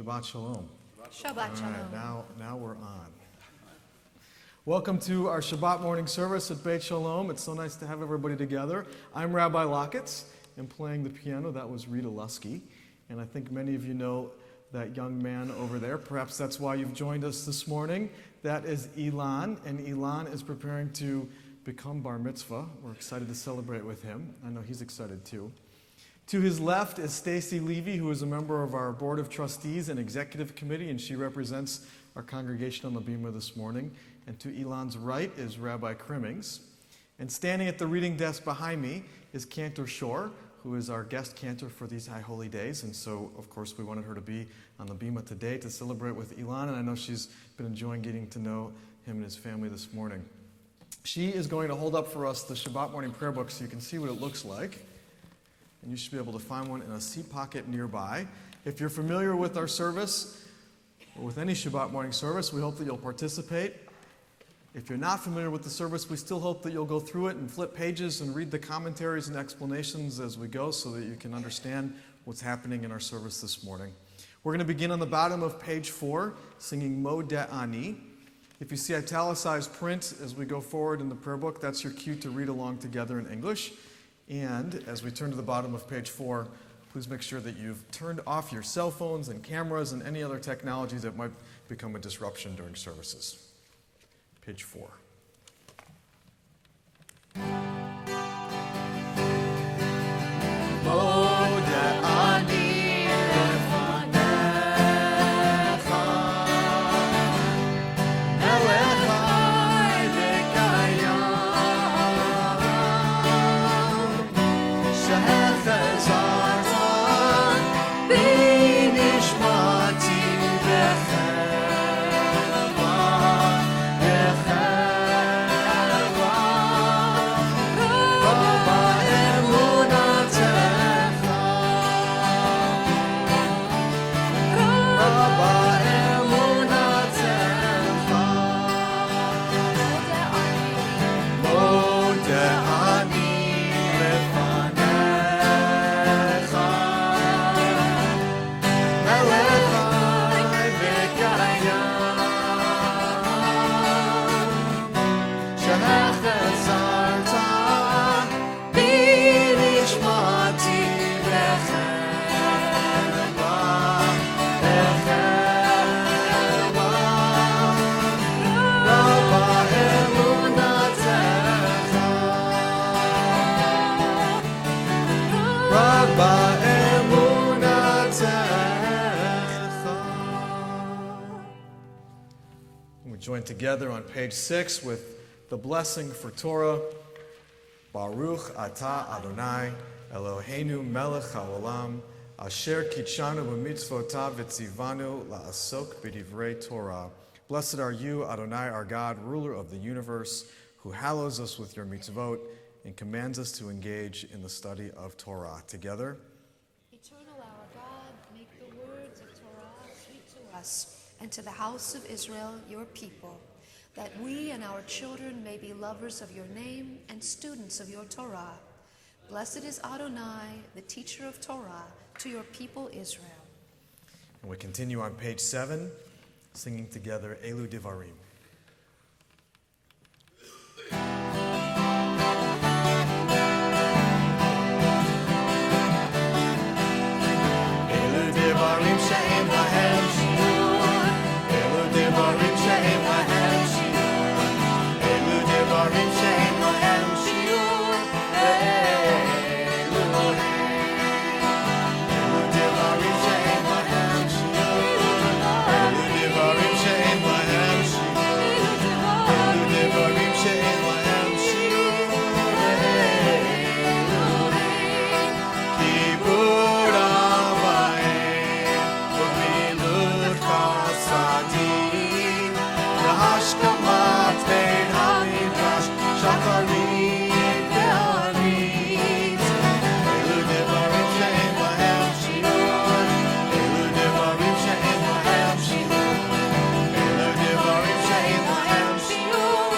Shabbat Shalom. Shabbat Shalom. All right, now we're on. Welcome to our Shabbat morning service at Beit Shalom. It's so nice to have everybody together. I'm Rabbi Locketts, and playing the piano, that was Rita Lusky. And I think many of you know that young man over there. Perhaps that's why you've joined us this morning. That is Ilan, and Ilan is preparing to become bar mitzvah. We're excited to celebrate with him. I know he's excited too. To his left is Stacy Levy, who is a member of our Board of Trustees and Executive Committee, and she represents our congregation on the Bima this morning. And to Ilan's right is Rabbi Crimmings. And standing at the reading desk behind me is Cantor Shore, who is our guest cantor for these High Holy Days. And so, of course, we wanted her to be on the Bima today to celebrate with Ilan, and I know she's been enjoying getting to know him and his family this morning. She is going to hold up for us the Shabbat morning prayer book so you can see what it looks like. And you should be able to find one in a seat pocket nearby. If you're familiar with our service, or with any Shabbat morning service, we hope that you'll participate. If you're not familiar with the service, we still hope that you'll go through it and flip pages and read the commentaries and explanations as we go so that you can understand what's happening in our service this morning. We're going to begin on the bottom of page 4, singing Mo De Ani. If you see italicized print as we go forward in the prayer book, that's your cue to read along together in English. And as we turn to the bottom of page 4, please make sure that you've turned off your cell phones and cameras and any other technologies that might become a disruption during services. Page 4. Join together on page 6 with the blessing for Torah. Baruch atah Adonai Eloheinu melech haolam asher kitshanu b'mitzvotav v'tzivanu la'asok b'divrei Torah. Blessed are you, Adonai, our God, ruler of the universe, who hallows us with your mitzvot and commands us to engage in the study of Torah. Together. Eternal our God, make the words of Torah sweet to us, and to the house of Israel, your people, that we and our children may be lovers of your name and students of your Torah. Blessed is Adonai, the teacher of Torah, to your people Israel. And we continue on page 7, singing together Elu Divarim. Elu Divarim she'en lahem shiur, Elu Divarim she'en lahem shiur, Elu Divarim she'en lahem shiur, Elu Divarim she'en lahem shiur, Elu Divarim she'en lahem shiur, Elu Divarim she'en lahem shiur, Kibud avayim u'milut chasadim lahashkamat bein hamidrash shacharit ve'anit. Elu devarim she'en lahem shiur, Elu devarim she'en lahem shiur, Elu devarim she'en lahem shiur,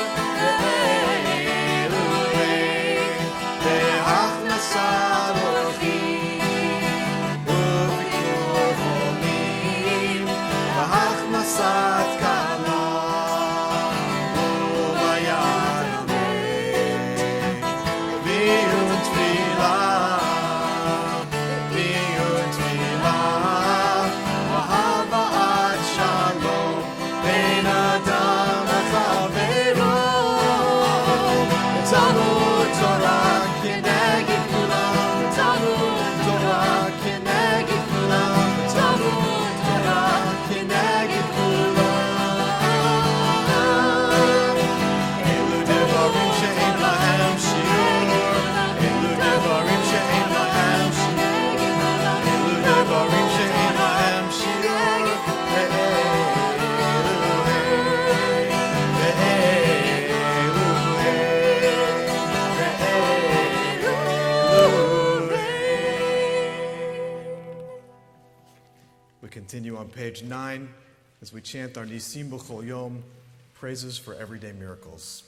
Elu ve'achnasat orchim u'bikur cholim v'achnasat kala u'bayad ameh v'yun tfilah v'haba'at shalom bein adam v'chavero Talmud Torah kineged kulam, Talmud Torah kineged kulam, Talmud Torah kineged kulam. Elu devarim she'en lahem shiur, Elu devarim she'en lahem shiur, Elu devarim she'en lahem shiur, We continue on page 9 as we chant our Nisim B'chol Yom, praises for everyday miracles.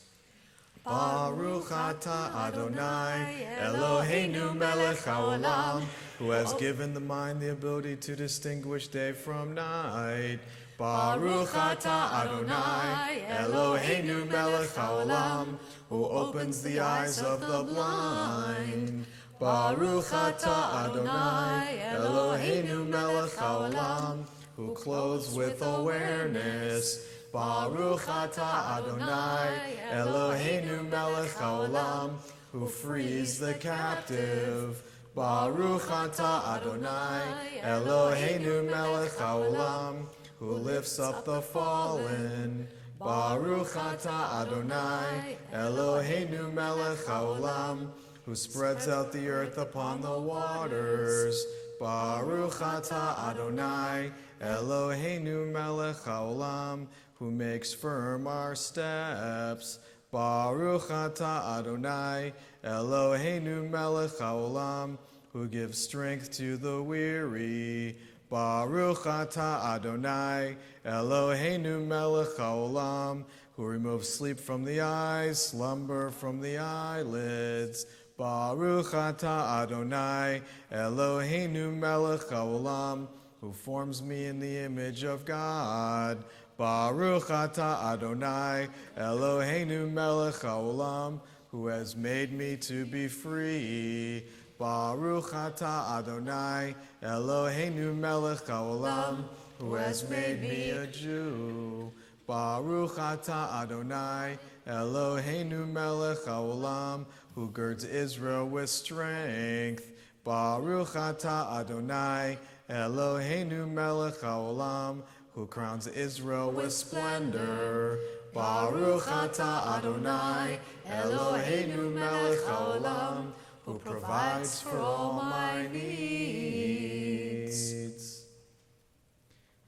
Baruch atah Adonai Eloheinu melech haolam, who has given the mind the ability to distinguish day from night. Baruch atah Adonai, Eloheinu melech haolam, who opens the eyes of the blind. Baruch atah Adonai, Eloheinu melech haolam, who clothes with awareness. Baruch atah Adonai, Eloheinu melech haolam, who frees the captive. Baruch atah Adonai, Eloheinu melech haolam, who lifts up the fallen. Baruch atah Adonai, Eloheinu melech haolam, who spreads out the earth upon the waters. Baruch atah Adonai, Eloheinu melech haolam, who makes firm our steps. Baruch atah Adonai, Eloheinu melech haolam, who gives strength to the weary. Baruch atah Adonai, Eloheinu melech haolam, who removes sleep from the eyes, slumber from the eyelids. Baruch atah Adonai, Eloheinu melech haolam, who forms me in the image of God. Baruch atah Adonai, Eloheinu melech haolam, who has made me to be free. Baruch atah Adonai, Eloheinu melech haolam, who has made me a Jew. Baruch atah Adonai, Eloheinu melech haolam, who girds Israel with strength. Baruch atah Adonai, Eloheinu melech haolam, who crowns Israel with splendor. Baruch atah Adonai, Eloheinu melech haolam, who provides for all my needs.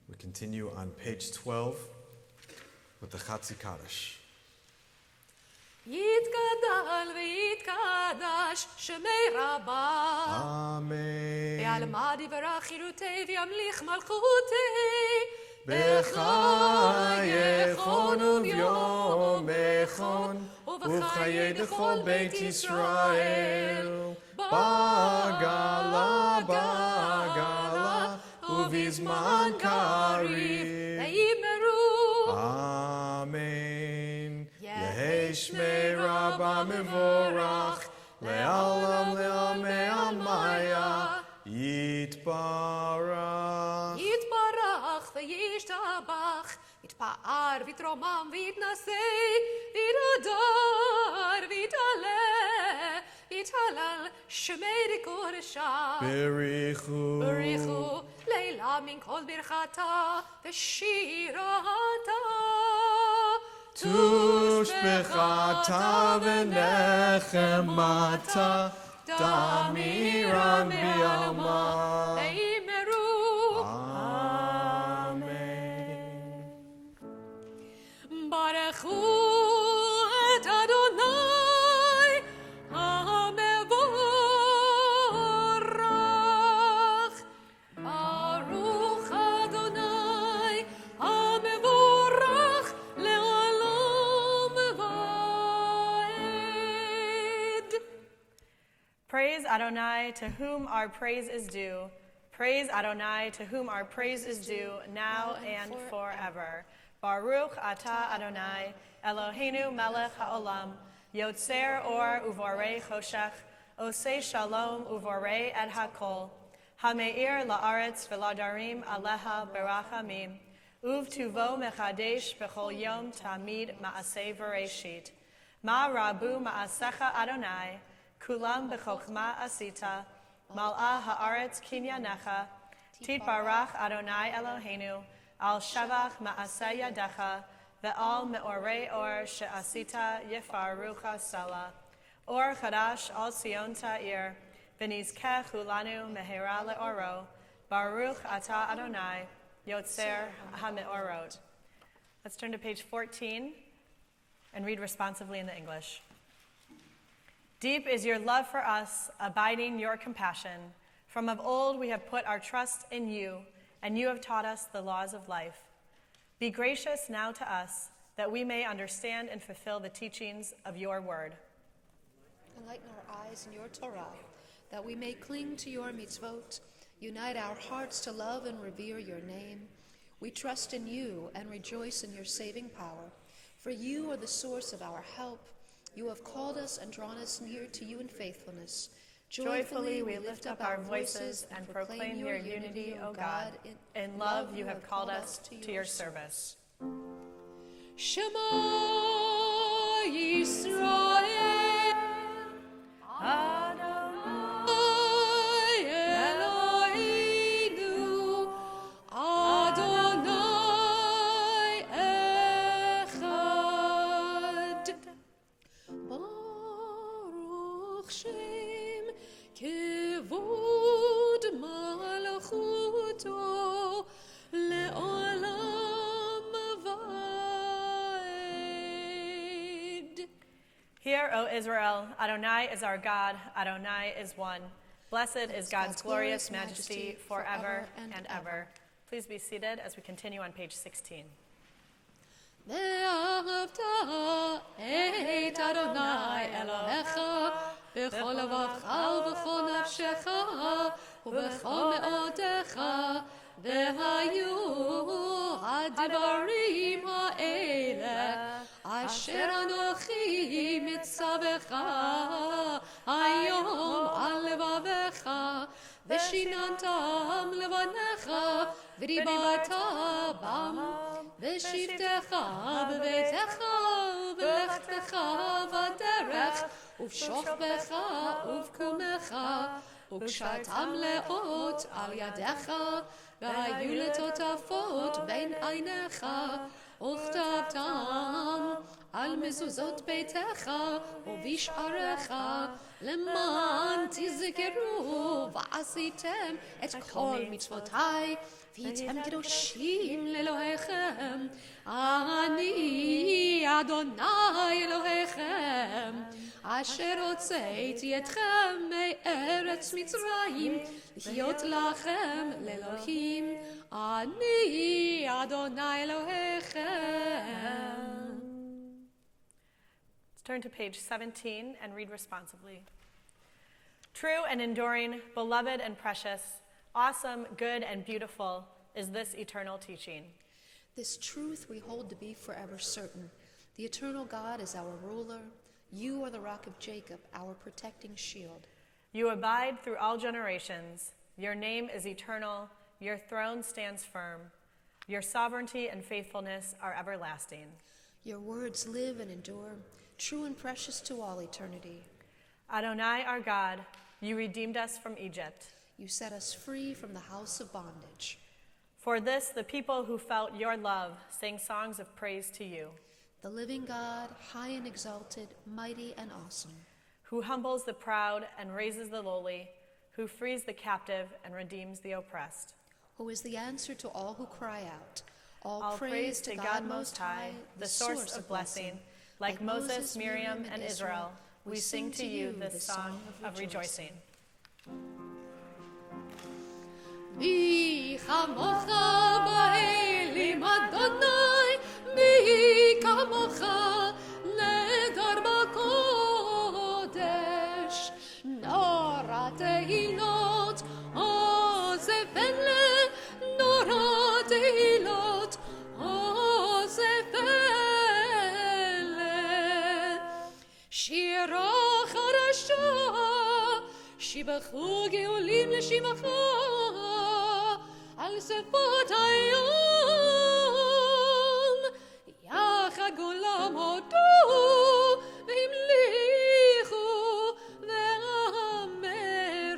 We continue on page 12 with the Chatzi Kaddish. יתגדל ויתקדש שמי רבה. Amen. בעלמא דברה חירותי וימליך מלכותי. בחייכון וביומכון ובחיי דכל בית ישראל. בגלה בגלה ובזמן קריב. ויאמרו אמן. יהי שמי רבה מבורך לעולם לעולמי עלמיה יתברך. יתברך וישתבח, יתפאר ויתרומם ויתנשא, וירדר ויתעלה, יתהלל שמי קודשה. בריחו בריחו לילה מן כל ברכתה ושירתה. תושבחתה ונחמתה תמירם בימה. ויאמרו אמן. ברכו את אדוני המבורך. ברוך אדוני המבורך לעולם ועד. Praise Adonai, to whom our praise is due. Praise Adonai, to whom our praise is due, now and forever. Baruch atah Adonai, Eloheinu melech haolam, yotzer or uvorei choshech, osei shalom uvorei et hakol, hameir la'aretz v'ladarim aleha berachamim, uv tuvo mechadesh b'chol yom tamid ma'aseh v'reshit. Ma rabu ma'asecha Adonai, kulam b'chokhma asita, mal'a ha'aretz kinyanecha, titbarach Adonai Eloheinu, al shavach ma'aseh yadecha, ve'al me'orei or she'asita yefarucha sala, or chadash al Sion ta'ir, v'nizkeh hulanu mehera le'oro, baruch atah Adonai, yotzer ha'me'orot. Let's turn to page 14 and read responsively in the English. Deep is your love for us, abiding your compassion. From of old we have put our trust in you, and you have taught us the laws of life. Be gracious now to us, that we may understand and fulfill the teachings of your word. Enlighten our eyes in your Torah, that we may cling to your mitzvot. Unite our hearts to love and revere your name. We trust in you and rejoice in your saving power. For you are the source of our help. You have called us and drawn us near to you in faithfulness. Joyfully we lift up our voices and proclaim your unity, O God. In love you have called us to your service. Shema Yisrael Adonai Eloheinu Adonai Echad Baruch Shem Kevod Malchuto Le'olam Vaed. Hear, O Israel, Adonai is our God, Adonai is one. Blessed is God's glorious majesty forever and ever. Please be seated as we continue on page 16. ואהבת את אדוני אלוהיך בכל לבבך ובכל נפשך ובכל מאודך והיו הדברים האלה אשר אנוכי מצווך היום על לבבך ושיננתם לבניך ודיברת בם בשבתך בביתך ובלכתך בדרך ובשוכבך ובקומך וקשרתם לאות על ידיך והיו לטוטפות בין עיניך וכתבתם על מזוזות ביתך ובשעריך למען תזכרו ועשיתם את כל מצוותיי והייתם קדושים לאלוהיכם. אני אדוני אלוהיכם אשר הוצאתי אתכם מארץ מצרים להיות לכם לאלוהים. אני אדוני אלוהיכם. Let's turn to page 17 and read responsibly. True and enduring, beloved and precious, awesome, good, and beautiful is this eternal teaching. This truth we hold to be forever certain. The eternal God is our ruler. You are the rock of Jacob, our protecting shield. You abide through all generations. Your name is eternal. Your throne stands firm. Your sovereignty and faithfulness are everlasting. Your words live and endure, true and precious to all eternity. Adonai, our God, you redeemed us from Egypt. You set us free from the house of bondage. For this, the people who felt your love sang songs of praise to you. The living God, high and exalted, mighty and awesome, who humbles the proud and raises the lowly, who frees the captive and redeems the oppressed. Who is the answer to all who cry out. All praise to God Most High, the source of blessing. Like Moses, Miriam, and Israel, we sing to you this song of rejoicing. מי כמוך באלים אדוני, מי כמוך נדר בקודש, נורא תהילות עוזב אלה, נורא תהילות עוזב אלה. שירה חדשה, שיבחו גאולים לשמך על שפות היום, יחד גולם הודו והמליכו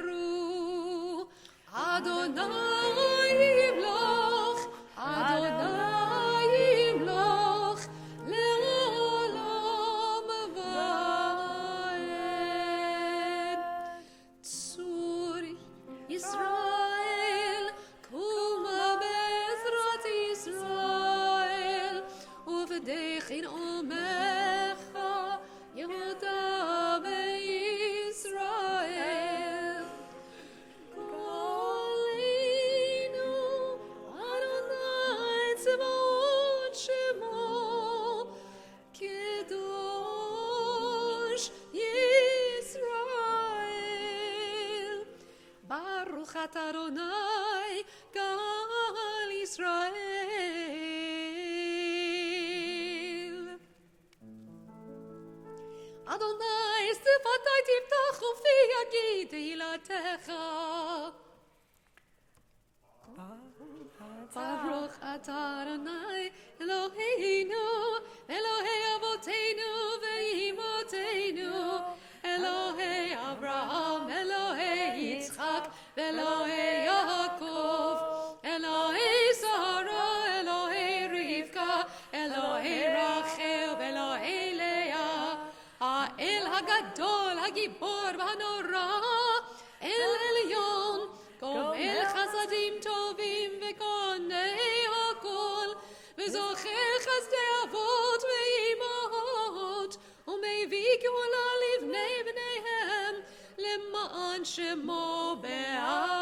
ואמרו, אדוני ימלוך, אדוני ימלוך לעולם ועד. צור ישראל קומה בעזרת ישראל ובדכין עומך אדוני שפתי תפתח ופי יגיד תהילתך. ברוך אתה אדוני אלוהינו, אלוהי אבותינו ואימותינו, אלוהי אברהם, אלוהי יצחק ואלוהי יעקב, אלוהי שרה, אלוהי רבקה, אלוהי רחל ואלוהי לאה, האל הגדול, הגיבור והנורא, אל עליון, גומל חסדים טובים וקונה הכל, וזוכר חסדי אבות ואימהות, ומביא גאולה לבני בניהם, למען שמו באהבה.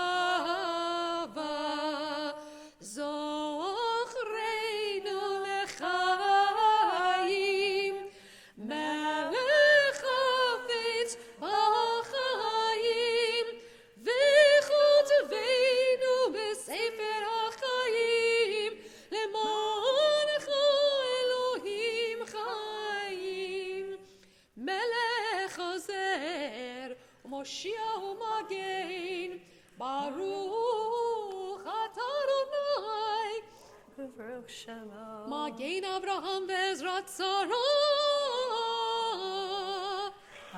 זוכרנו לחיים, מלך חפץ בחיים, וכותבנו בספר החיים, למענך אלוהים חיים. מלך עוזר ומושיע ומגן, ברוך אתה אדוני, Baruch Shemo. מגן אברהם בעזרת שרה. Amen.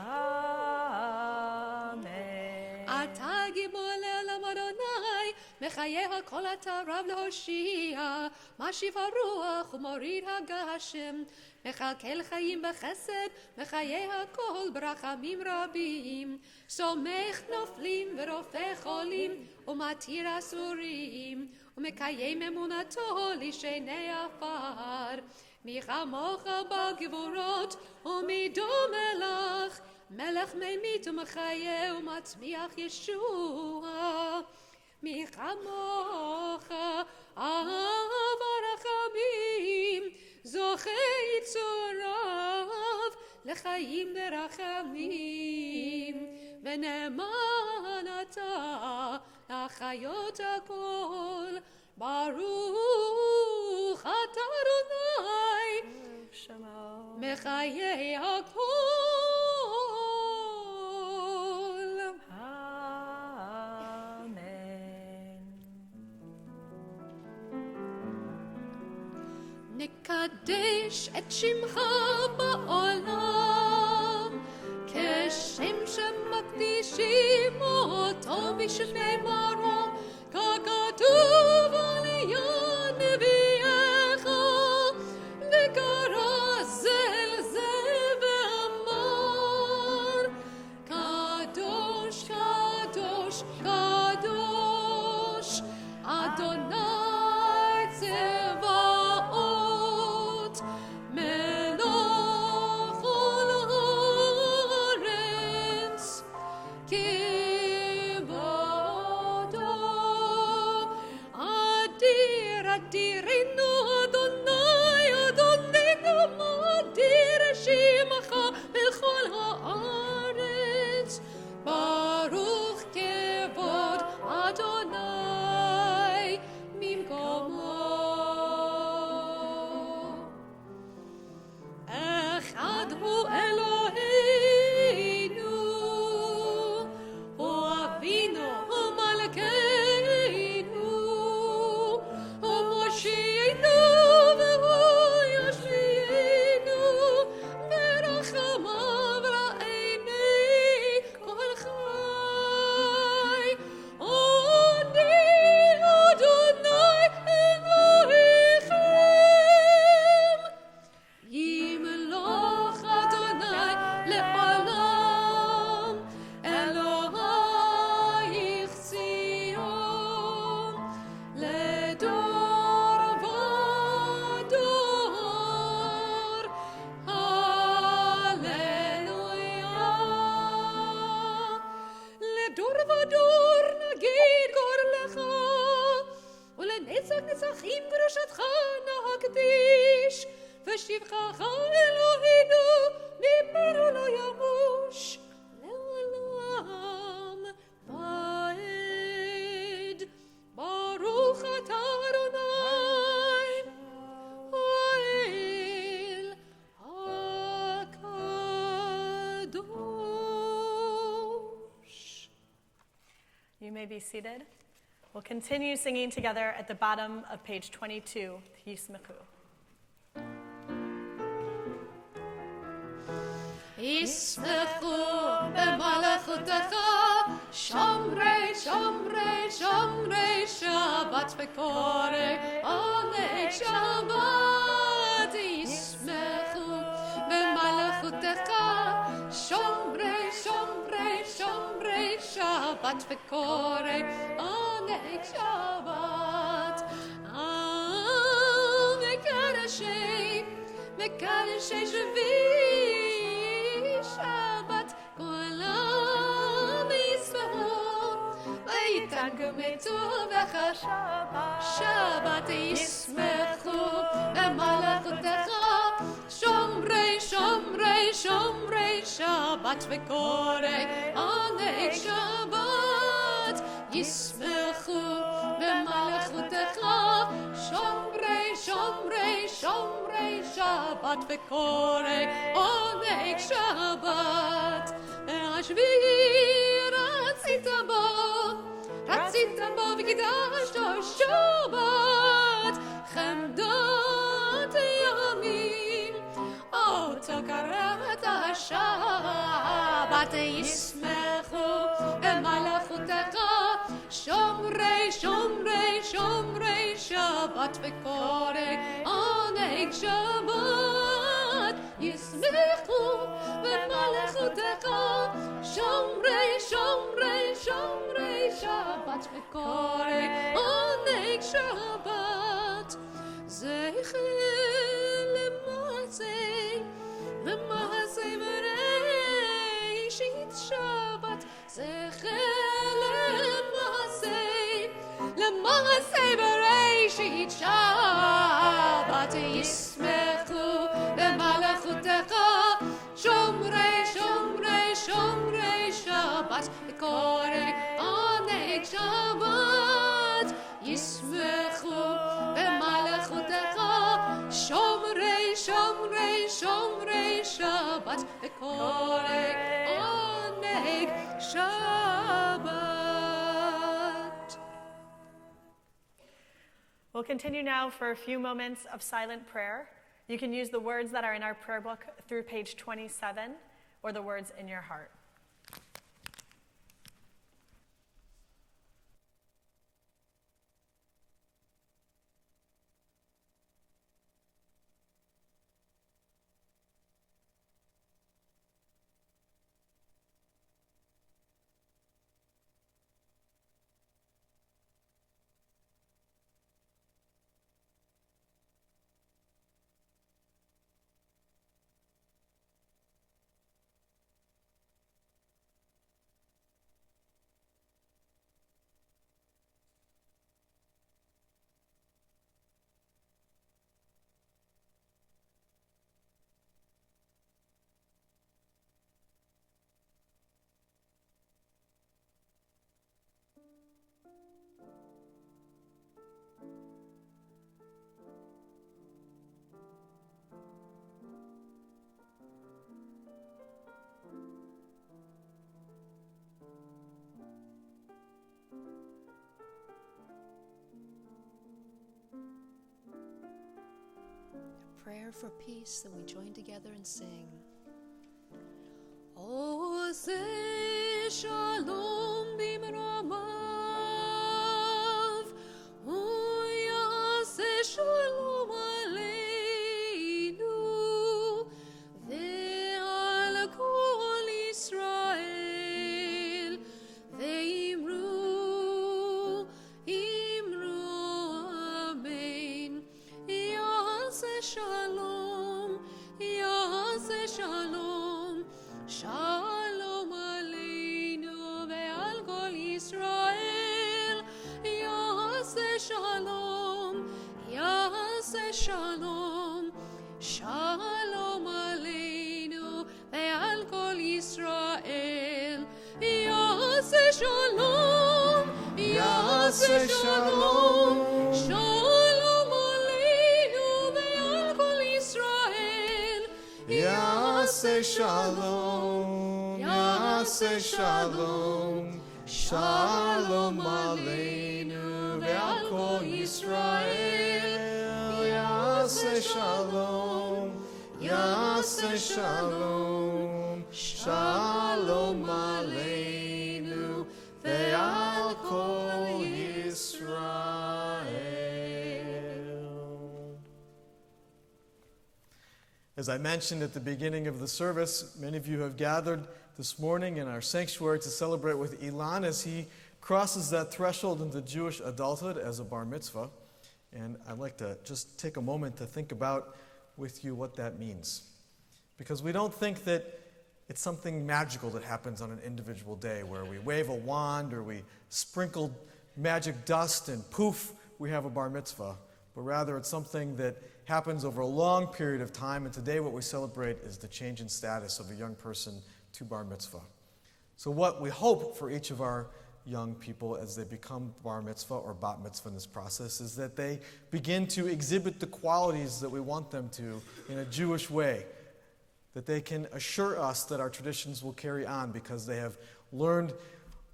אתה גיבור לעולם אדוני, מחיה הכל אתה רב להושיע, משיב הרוח ומוריד הגשם, מכלכל חיים בחסד, מחיה הכל ברחמים רבים, סומך נופלים ורופא חולים, ומתיר אסורים, ומקיים אמונתו לשני עפר. מי כמוך בגבורות ומי דומה לך, מלך ממית ומחיה ומצמיח ישוע. מי כמוך אהב הרחמים, זוכה יצוריו לחיים ברחמים, ונאמן אתה לחיות הכל. ברוך אתה אדוני, Shemo. מחיה הכל. Amen. נקדש את שמך בעולם, כשם שמקדישים אותו בשמי מרום, ככתוב על יד נביאך, וקרא זה לזה ואמר, קדוש, קדוש, קדוש, אדוני צבאות, מלוך כל הארץ, כי בא You may be seated. We'll continue singing together at the bottom of page 22, Yismechu. ישמחו במלאכותך, שומרי שומרי שומרי שבת וקורא עונג שבת. ישמחו במלאכותך, שומרי שומרי שומרי שבת וקורא עונג שבת. מקדשי שבי שבת, כולם ישמחו ויתגמתו בך שבת. ישמחו במלאכותך, שומרי שומרי שומרי שבת וקורא עונג שבת. ישמחו במלאכותך, שומרי שומרי שומרי שבת וקורא עונג שבת. השביעי רצית בו וקדשת שבת, חמדת ימים אותו קראת שבת. ישמחו במלאכותך, שומרי שומרי שומרי שבת וקורא עונג שבת. ישמחו במלאכותך, שומרי שומרי שומרי שבת וקורא עונג שבת. זכר למעשה בראשית שבת, זכר למעשה בראשית שבת. ישמחו במלאכותך, שומרי שומרי שומרי שבת וקורא עונג שבת. ישמחו במלאכותך, שומרי שומרי שומרי שבת וקורא עונג שבת. We'll continue now for a few moments of silent prayer. You can use the words that are in our prayer book through page 27 or the words in your heart. Prayer for peace, then we join together and sing. עושה שלום במרומיו, הוא יעשה שלום עלינו ועל כל ישראל, ואמרו אמן. יעשה שלום, יעשה שלום, שלום עלינו ועל כל ישראל. יעשה שלום, יעשה שלום, שלום עלינו ועל כל ישראל. יעשה שלום, יעשה שלום, שלום עלינו ועל כל ישראל. Yaseh shalom, Yaseh shalom, Shalom Aleinu ve'al kol Yisrael. Yaseh Shalom, Yaseh Shalom. Shalom Aleinu ve'al kol Yisrael. As I mentioned at the beginning of the service, many of you have gathered this morning in our sanctuary to celebrate with Ilan as he crosses that threshold into Jewish adulthood as a bar mitzvah. And I'd like to just take a moment to think about with you what that means. Because we don't think that it's something magical that happens on an individual day where we wave a wand or we sprinkle magic dust and poof, we have a bar mitzvah. But rather it's something that happens over a long period of time, and today what we celebrate is the change in status of a young person to bar mitzvah. So what we hope for each of our young people as they become bar mitzvah or bat mitzvah in this process is that they begin to exhibit the qualities that we want them to in a Jewish way, that they can assure us that our traditions will carry on because they have learned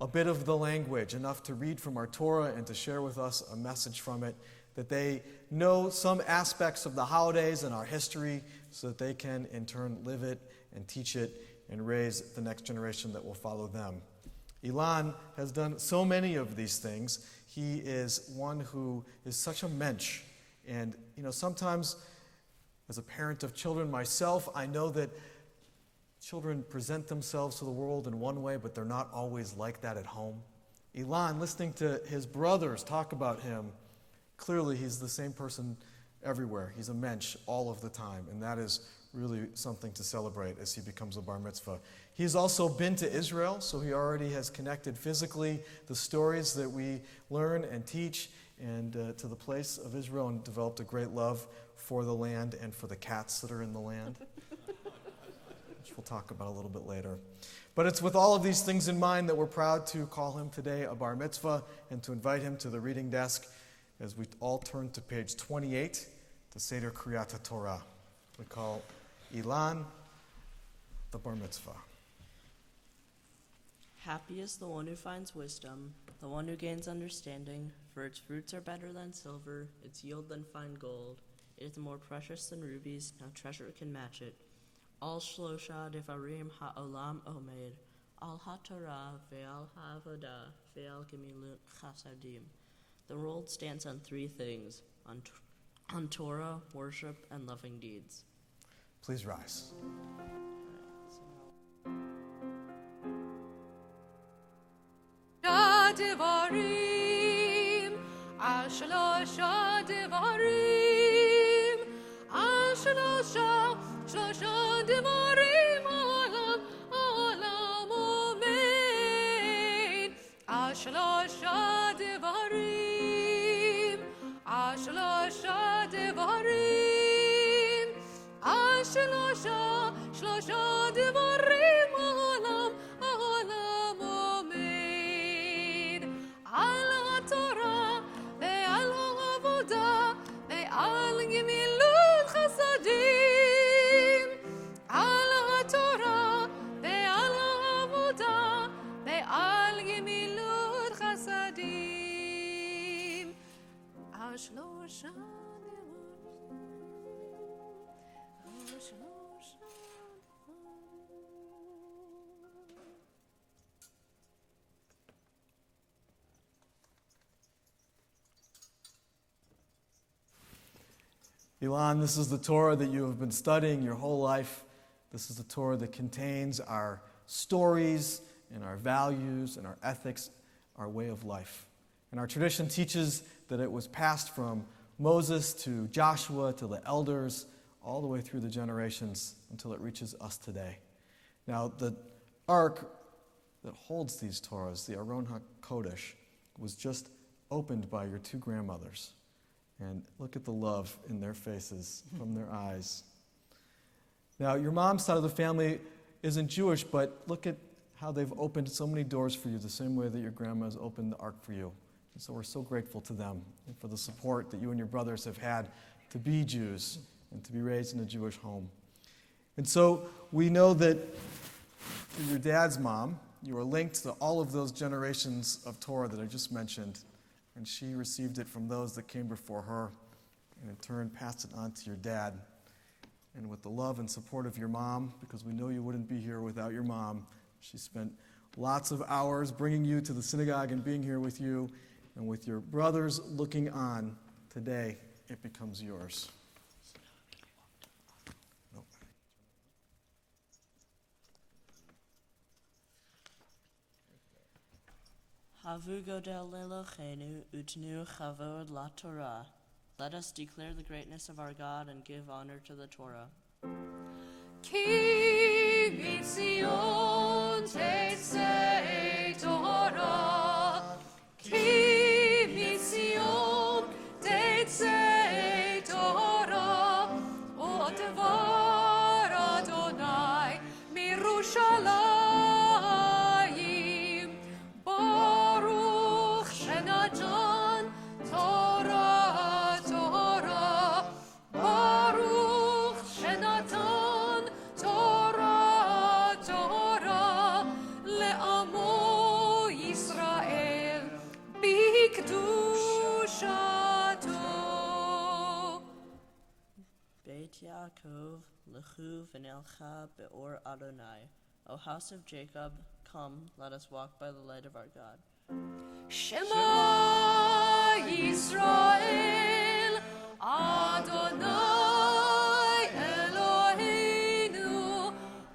a bit of the language, enough to read from our Torah and to share with us a message from it, that they know some aspects of the holidays and our history so that they can in turn live it and teach it and raise the next generation that will follow them. Ilan has done so many of these things. He is one who is such a mensch. And, sometimes as a parent of children myself, I know that children present themselves to the world in one way, but they're not always like that at home. Ilan, listening to his brothers talk about him, clearly he's the same person everywhere. He's a mensch all of the time, and that is really something to celebrate as he becomes a bar mitzvah. He's also been to Israel, so he already has connected physically the stories that we learn and teach and to the place of Israel, and developed a great love for the land and for the cats that are in the land, which we'll talk about a little bit later. But it's with all of these things in mind that we're proud to call him today a bar mitzvah and to invite him to the reading desk as we all turn to page 28 to Seder Kriyat Torah. We call Ilan the bar mitzvah. Happy is the one who finds wisdom, the one who gains understanding, for its fruits are better than silver, its yield than fine gold. It is more precious than rubies, no treasure can match it. Al shlosha devarim ha'olam omed, al ha'torah ve'al ha'avodah ve'al gemilut chasadim. The world stands on three things, on Torah, worship, and loving deeds. Please rise. Devarim, Shlosha Devarim, Shlosha Devarim, Olam Omein, Shlosha Devarim, Shlosha Devarim, Shlosha Devarim, Olam Omein, Al Torah ve'al Avodah ve'al Gemilut Chasadim, Al Torah ve'al Avodah ve'al Gemilut Chasadim, Shlosha Ilan, this is the Torah that you have been studying your whole life. This is the Torah that contains our stories and our values and our ethics, our way of life. And our tradition teaches that it was passed from Moses to Joshua to the elders, all the way through the generations until it reaches us today. Now, the ark that holds these Torahs, the Aron HaKodesh, was just opened by your two grandmothers. And look at the love in their faces, from their eyes. Now, your mom's side of the family isn't Jewish, but look at how they've opened so many doors for you, the same way that your grandma's opened the ark for you. And so we're so grateful to them and for the support that you and your brothers have had to be Jews and to be raised in a Jewish home. And so we know that your dad's mom, you are linked to all of those generations of Torah that I just mentioned, and she received it from those that came before her, and in turn passed it on to your dad. And with the love and support of your mom, because we know you wouldn't be here without your mom, she spent lots of hours bringing you to the synagogue and being here with you, and with your brothers looking on. Today, it becomes yours. Nope. Havu godel lelochenu utnu chavod la Torah. Let us declare the greatness of our God and give honor to the Torah. Ki mitzion tetzei Torah, Ki mitzion tetzei Torah, O devar Adonai mirushalayim, Baruch shenajan Torah, Torah, Baruch shenatan Torah, Torah, le'amo Yisrael, bikdushato. Beit Yaakov, lechu v'nelcha be'or Adonai. O house of Jacob, come, let us walk by the light of our God. Shema Yisrael, Adonai Eloheinu,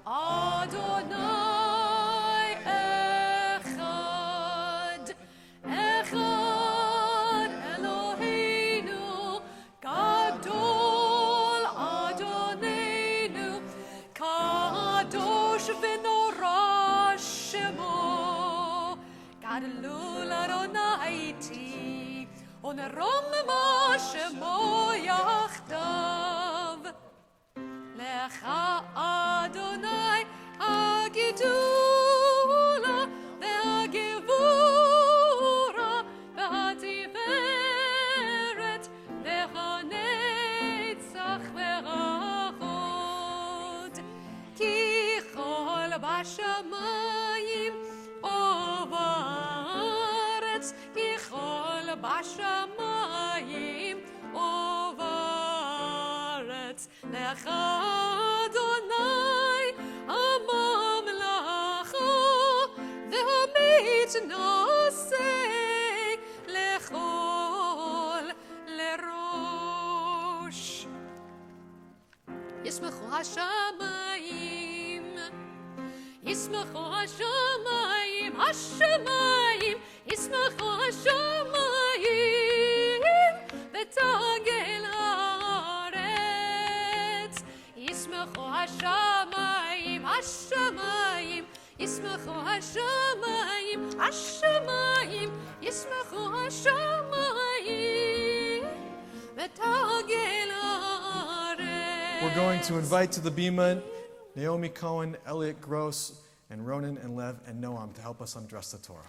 Adonai Echad, Echad Eloheinu, Gadol Adonenu, Kadosh v'norah Shemo. Gadlul Adonai ti, uneromma shemo yachdav. Lecha Adonai hagidula ve'hagevura ve'hativeret ve'hanetzach ve'achod. Ki chol b'shamayim Ovaretz, Kichol b'shamayim, Ovaretz, Lecha Adonai, Hamamlacha, ve'hamitnosei, lechol, lerosh. Yismechu hashamayim, Yismechu hashamayim, hashamayim, Yismechu hashamayim, v'tagel haaretz. Yismechu hashamayim, hashamayim, Yismechu hashamayim, hashamayim, Yismechu hashamayim, v'tagel haaretz. We're going to invite to the bima Louie-Cohen, Elliot Gross, and Ronan and Lev and Noam to help us undress the Torah.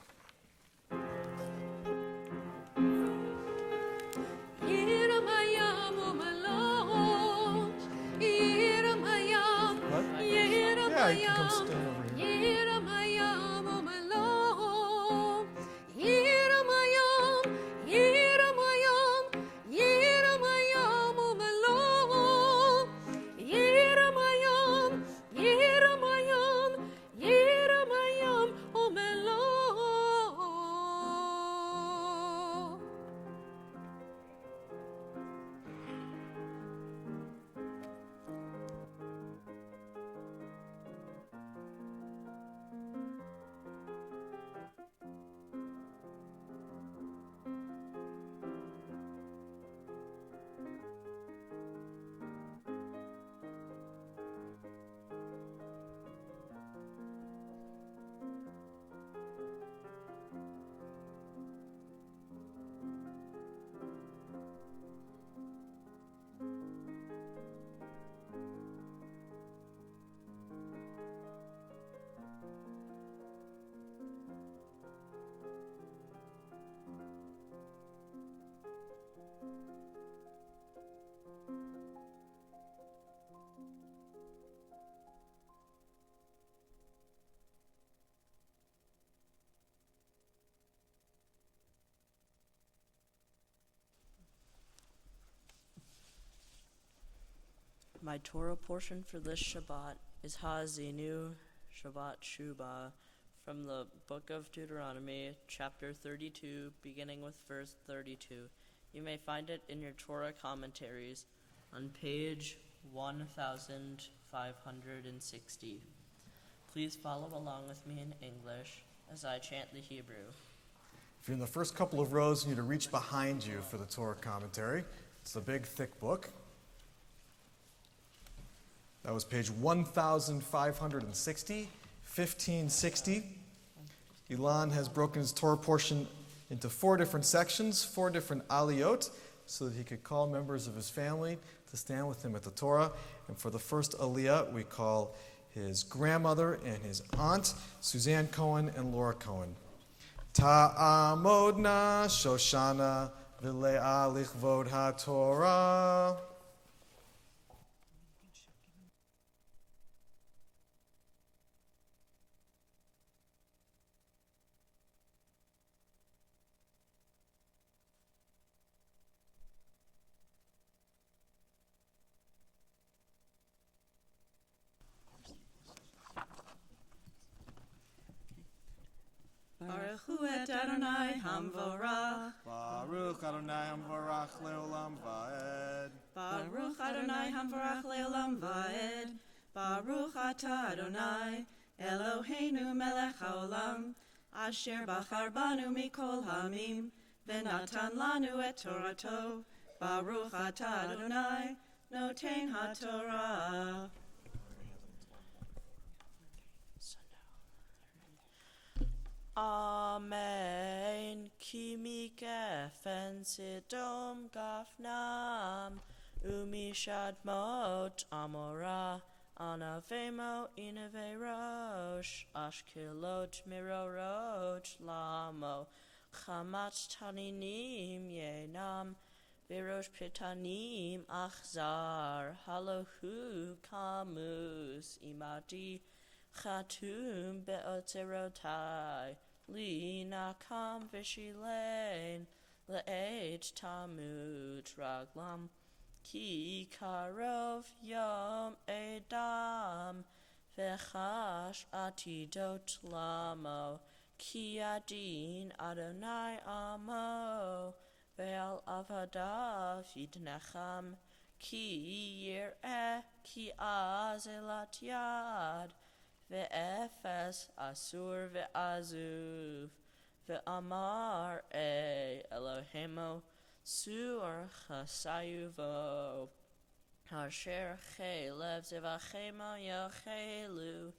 What? Yeah, you can come stand over here. My Torah portion for this Shabbat is Ha'azinu, Shabbat Shubah, from the book of Deuteronomy, chapter 32, beginning with verse 32. You may find it in your Torah commentaries on page 1560. Please follow along with me in English as I chant the Hebrew. If you're in the first couple of rows, you need to reach behind you for the Torah commentary. It's a big, thick book. That was page 1560, 1560. Ilan has broken his Torah portion into 4 different sections, 4 different aliyot, so that he could call members of his family to stand with him at the Torah. And for the first aliyah, we call his grandmother and his aunt, Suzanne Cohen and Laura Cohen. Ta'amodna Shoshana v'le'a lichvod ha'Torah. Baruch hu et Adonai Hamvorach. Baruch Adonai Hamvorach le'olam va'ed. Baruch Adonai Hamvorach le'olam va'ed. Baruch atah Adonai Eloheinu melech haolam asher bachar banu mikol hamim v'natan lanu et Torato. Baruch atah Adonai noten haTorah. Amen. Ki mi gefen sidom gafnam, umishad mot amora, anavemo inave rosh, ashkilot mirorot lamo, chamat taninim yenam, virosh pitanim achzar, halohu kamus imadi, Chatum be'otzerotai, li nakam v'shilein, le'et tamut raglam, ki karov yom edam, v'chash atidot lamo, ki adin Adonai amo, ve'al avadav yidnecham, ki yir'eh, ki azelat yad, Ve'efes asur ve'azuv ve'amar Elohemo sur chasayuvo asher chelev zevachemo yochelu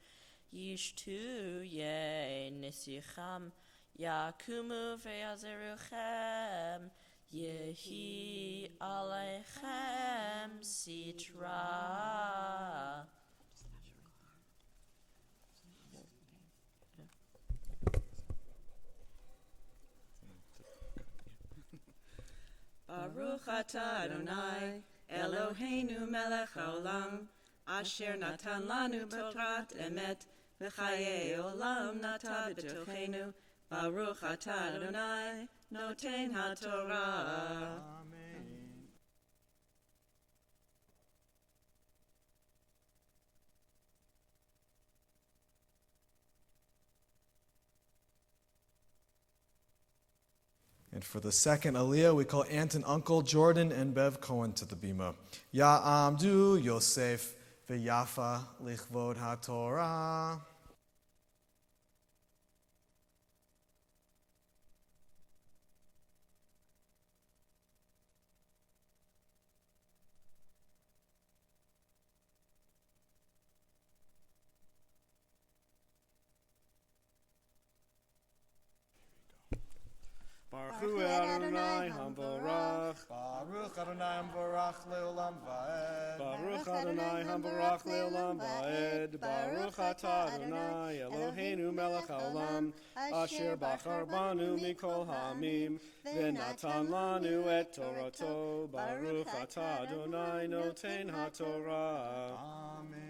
yishtu ye nisicham yakumu ve'azeruchem yehi aleichem sitra. Baruch atah Adonai Eloheinu melech haolam asher natan lanu Torat emet v'chayei olam nata b'tochenu. Baruch atah Adonai noten haTorah. Amen. And for the second aliyah, we call aunt and uncle Jordan and Bev Cohen to the bima. Ya'amdu Yosef v'Yafa lichvod haTorah. Baruch Adonai Hamvorach. Baruch Adonai Hamvorach le'olam va'ed. Baruch Adonai Hamvorach le'olam va'ed. Baruch atah Adonai Eloheinu melech haolam asher bachar banu mikol hamim v'natan lanu et Torato. Baruch atah Adonai noten haTorah. Amen.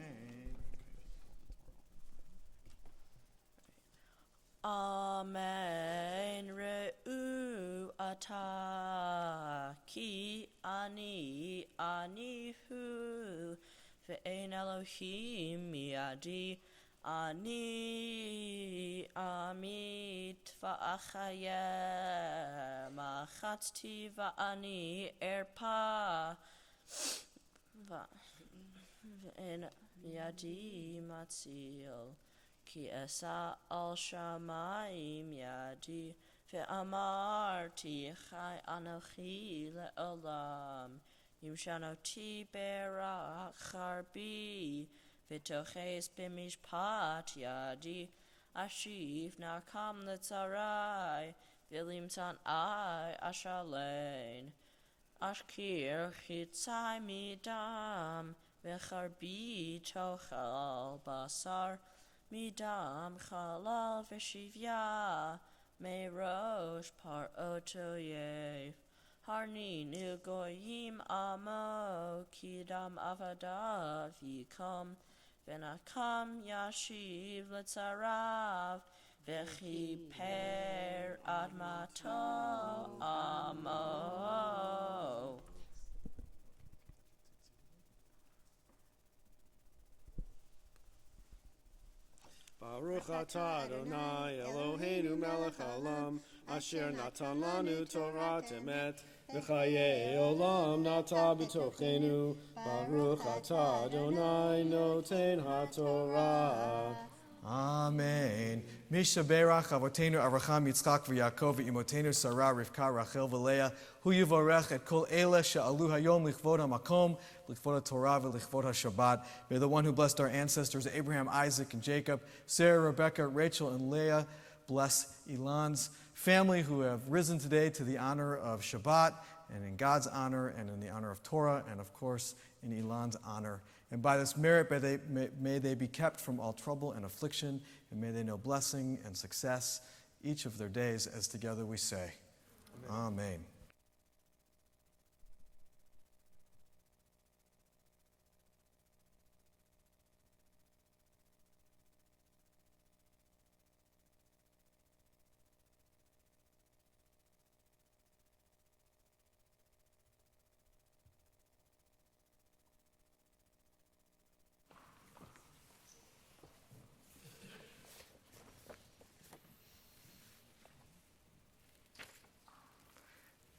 Amen. Re'u ata ki ani anihu ve'ein Elohim mi'adi. Ani amit va'achayem achatzti va'ani erpa ve'en yadi matzil ki esa al shamayim yadi ve'amarti chai anochi le'olam yimshanoti berach harbi V'toches b'mishpat yadi, ashiv narkam letzarai, v'limtan ai ashalein. Ashkir chitzai midam, v'charbi tochal basar, midam chalal v'shivya, merosh par otoyev. Harninu goyim amo, kidam avadav yikom, Venakam yashiv letzarav vechiper admato amo. Baruch atah Adonai Eloheinu melech haolam asher natan lanu Torah emet v'chayei olam nata b'tochenu Baruch atah Adonai noten haTorah. Amen. Misha Berach Avotenu Avraham Yitzchak v'Yaakov v'imotenu Sarah Rivka Rachel v'Leah Hu Yivorech et kol Eila she'alu hayom lichvod hamakom lichvod haTorah v'lichvod haShabbat. May the one who blessed our ancestors Abraham, Isaac, and Jacob, Sarah, Rebecca, Rachel, and Leah, bless Ilan's family who have risen today to the honor of Shabbat and in God's honor and in the honor of Torah and of course in Ilan's honor. And by this merit, may they be kept from all trouble and affliction, and may they know blessing and success each of their days, as together we say, Amen.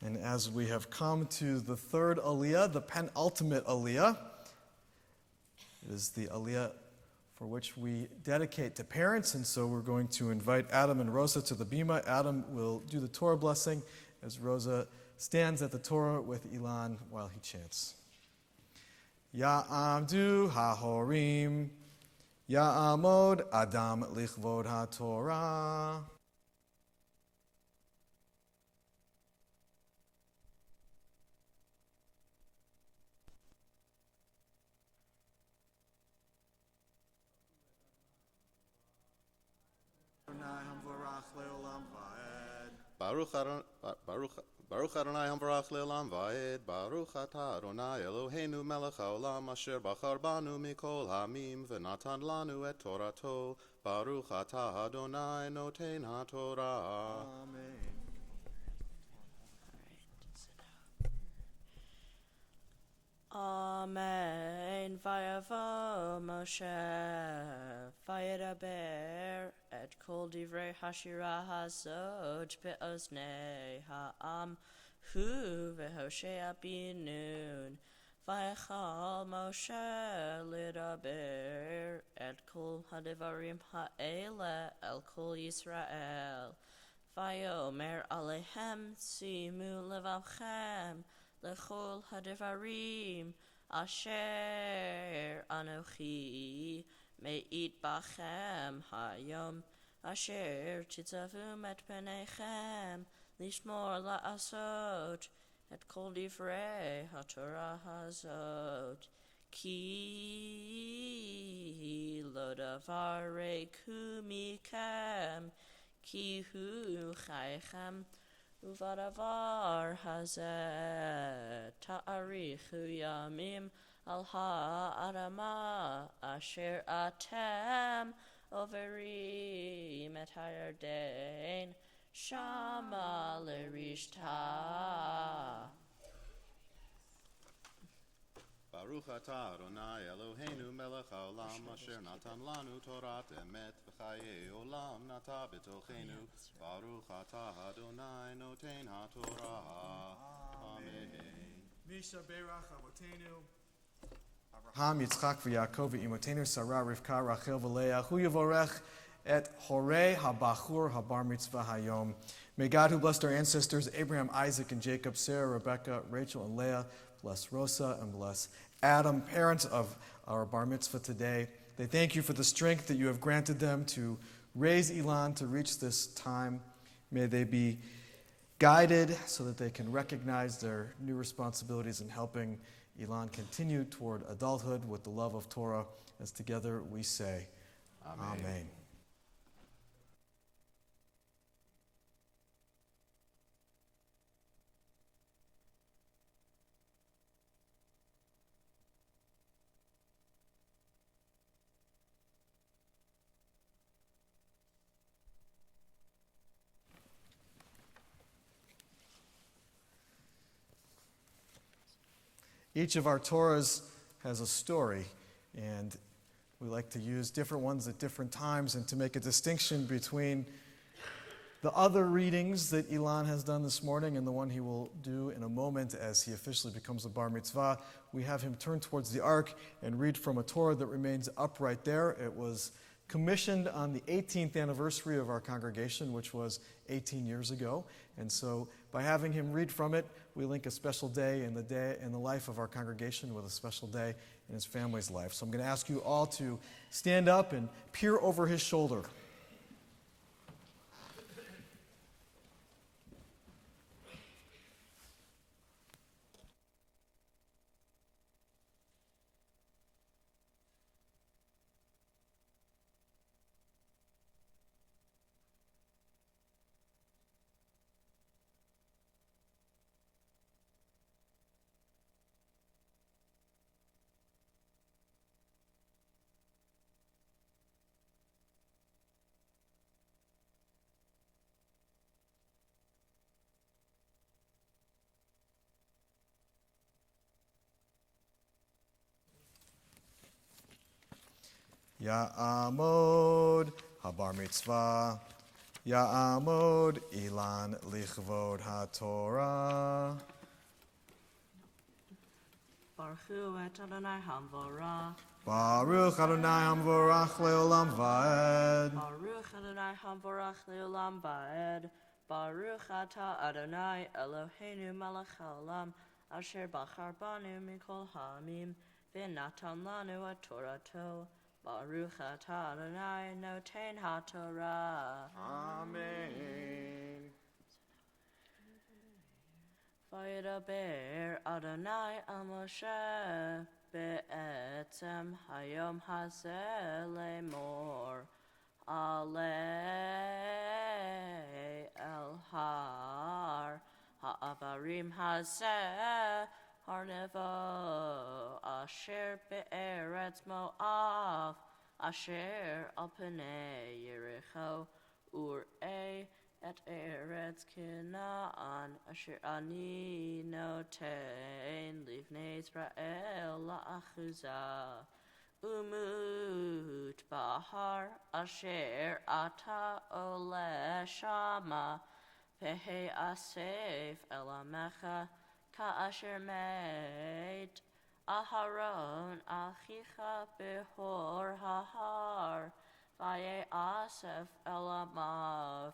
And as we have come to the third aliyah, the penultimate aliyah, it is the aliyah for which we dedicate to parents. And so we're going to invite Adam and Rosa to the bima. Adam will do the Torah blessing as Rosa stands at the Torah with Ilan while he chants. Ya'amdu hahorim, ya'amod adam lichvod haTorah. Baruch Adonai Hamvarach Le'olam Va'ed. Baruch Atah Adonai Eloheinu Melech HaOlam Asher Bachar Banu Mikol Hamim V'natan Lanu Et Torato. Baruch Atah Adonai Noten HaTorah. Amen. Amen. Vayavo Moshe, vayedaber et kol divrei hashira hazot be'oznei ha'am hu v'hoshea binun. Vayachal Moshe lidaber et kol hadivarim ha'ele el kol Yisrael. Vayomer alehem simu levavchem lechol hadivarim asher anochi me'it bachem hayom asher titzavum et penechem lishmor la'asot et kol divrei haTorah hazot ki lo davar reiku mikem ki hu chaychem Uvadavar hazeh ta'arichu yamim al ha'adama asher atem overim et hayarden shama lerishta. Baruch atah Adonai Eloheinu melech haolam asher natan lanu Torat emet v'chayei olam nata b'tochenu. Baruch atah Adonai noten haTorah. Amen. Misha Berach Avotenu. Abraham, Yitzchak, v'Yaakov, v'imotenu Sarah, Rivka, Rachel, v'Leah, hu yivorech et Horei habachur habar mitzvah hayom. May God, who blessed our ancestors, Abraham, Isaac, and Jacob, Sarah, Rebekah, Rachel, and Leah, bless Rosa and bless Adam, parents of our bar mitzvah today. They thank you for the strength that you have granted them to raise Ilan to reach this time. May they be guided so that they can recognize their new responsibilities in helping Ilan continue toward adulthood with the love of Torah, as together we say, Amen. Each of our Torahs has a story, and we like to use different ones at different times, and to make a distinction between the other readings that Ilan has done this morning and the one he will do in a moment as he officially becomes a bar mitzvah, we have him turn towards the ark and read from a Torah that remains upright there. It was commissioned on the 18th anniversary of our congregation, which was 18 years ago. And so by having him read from it, we link a special day in the life of our congregation with a special day in his family's life. So I'm going to ask you all to stand up and peer over his shoulder. Ya'amod habar mitzvah, Ya'amod Ilan lichvod haTorah. Baruch et Adonai hamvorach. Baruch Adonai hamvorach leolam va'ed. Baruch Adonai hamvorach leolam va'ed. Baruch atah Adonai Eloheinu melech haolam asher bachar banu mikol ha'amim v'natan lanu et Torato. Baruch atah Adonai noten haTorah. Amen. Vayidaber Adonai al Moshe be'etzem hayom hazeh lemor alei el har ha'avarim hazeh har nevo asher be'eretz Moav asher al pnei Yericho ur'ei et eretz Canaan asher ani noten livnei Israel la'achuzah umut bahar asher ata ole shama pehe asef elamecha ka'asher meit Aharon achicha behor hahar vaye asef elamav